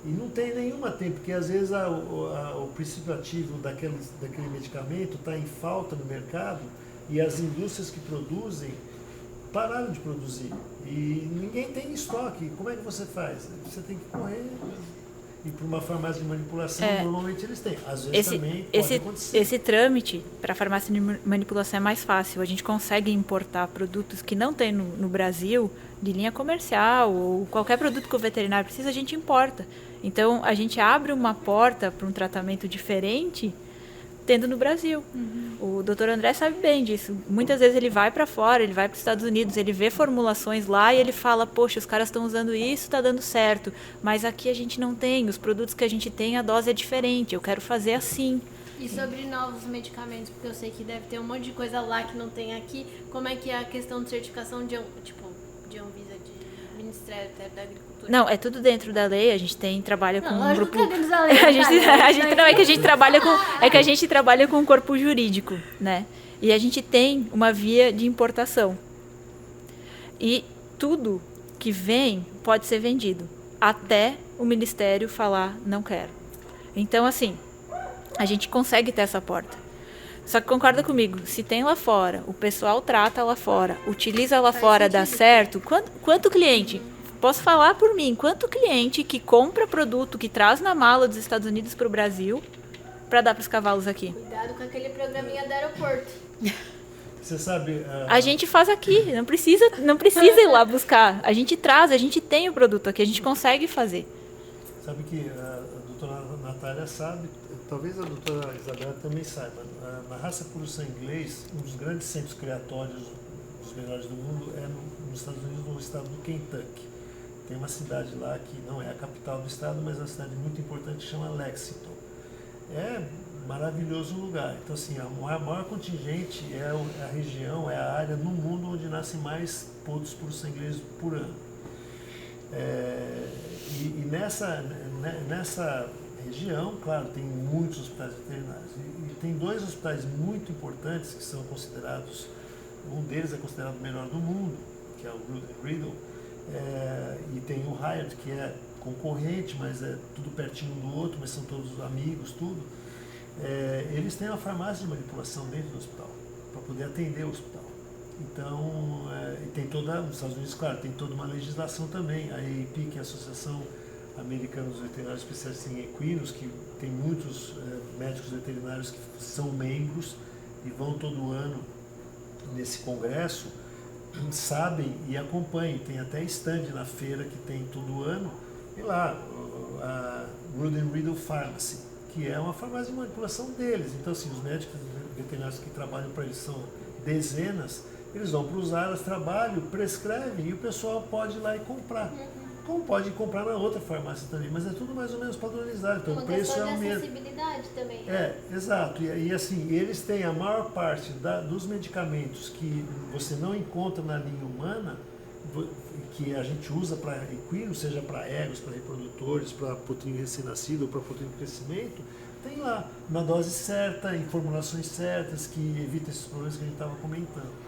e não tem nenhuma, porque às vezes o princípio ativo daquele medicamento está em falta no mercado e as indústrias que produzem pararam de produzir. E ninguém tem estoque. Como é que você faz? Você tem que correr e para uma farmácia de manipulação, normalmente eles têm. Às vezes também pode acontecer. Esse trâmite para a farmácia de manipulação é mais fácil. A gente consegue importar produtos que não tem no Brasil, de linha comercial, ou qualquer produto que o veterinário precisa, a gente importa. Então, a gente abre uma porta para um tratamento diferente tendo no Brasil. O Dr. André sabe bem disso. Muitas vezes ele vai para fora, ele vai para os Estados Unidos, ele vê formulações lá e ele fala, poxa, os caras estão usando isso, está dando certo, mas aqui a gente não tem, os produtos que a gente tem, a dose é diferente, eu quero fazer assim. E sobre novos medicamentos, porque eu sei que deve ter um monte de coisa lá que não tem aqui, como é que é a questão de certificação de Anvisa, de Ministério da Agricultura? Não, é tudo dentro da lei, a gente trabalha com um grupo... É que a gente trabalha com um corpo jurídico, né? E a gente tem uma via de importação. E tudo que vem pode ser vendido, até o Ministério falar não quero. Então, assim, a gente consegue ter essa porta. Só que concorda comigo, se tem lá fora, o pessoal trata lá fora, utiliza lá fora, dá certo, quanto cliente? Posso falar por mim, quanto cliente que compra produto, que traz na mala dos Estados Unidos para o Brasil, para dar para os cavalos aqui? Cuidado com aquele programinha do aeroporto. Você sabe... A gente faz aqui, não precisa ir lá buscar. A gente traz, a gente tem o produto aqui, a gente consegue fazer. Sabe que a doutora Natália sabe, talvez a doutora Isabela também saiba, na raça puro-sangue inglês, um dos grandes centros criatórios dos melhores do mundo é nos Estados Unidos, no estado do Kentucky. Tem uma cidade lá que não é a capital do estado, mas é uma cidade muito importante que chama Lexington. É maravilhoso lugar. Então, assim, a maior contingente é a região, é a área no mundo onde nascem mais pontos puro-sangue inglês por ano. E nessa região, claro, tem muitos hospitais veterinários. E tem 2 hospitais muito importantes que são considerados, um deles é considerado o melhor do mundo, que é o Root and Riddle, e tem o Hyatt, que é concorrente, mas é tudo pertinho um do outro, mas são todos amigos, tudo. Eles têm uma farmácia de manipulação dentro do hospital, para poder atender o hospital. Então, e tem nos Estados Unidos, claro, tem toda uma legislação também. A AAP, que é a Associação Americana dos Veterinários Especialistas em Equinos, que tem muitos médicos veterinários que são membros e vão todo ano nesse congresso, sabem e acompanham. Tem até stand na feira que tem todo ano, e lá, a Root and Riddle Pharmacy, que é uma farmácia de manipulação deles. Então, assim, os médicos veterinários que trabalham para eles são dezenas, eles vão para os áreas de trabalho, prescrevem e o pessoal pode ir lá e comprar. Como pode comprar na outra farmácia também, mas é tudo mais ou menos padronizado, então o preço é o mesmo. Acessibilidade também. Exato. E assim, eles têm a maior parte dos medicamentos que você não encontra na linha humana, que a gente usa para equinos, seja para egos, para reprodutores, para potrinho recém-nascido ou para potrinho de crescimento, tem lá, na dose certa, em formulações certas, que evitam esses problemas que a gente estava comentando.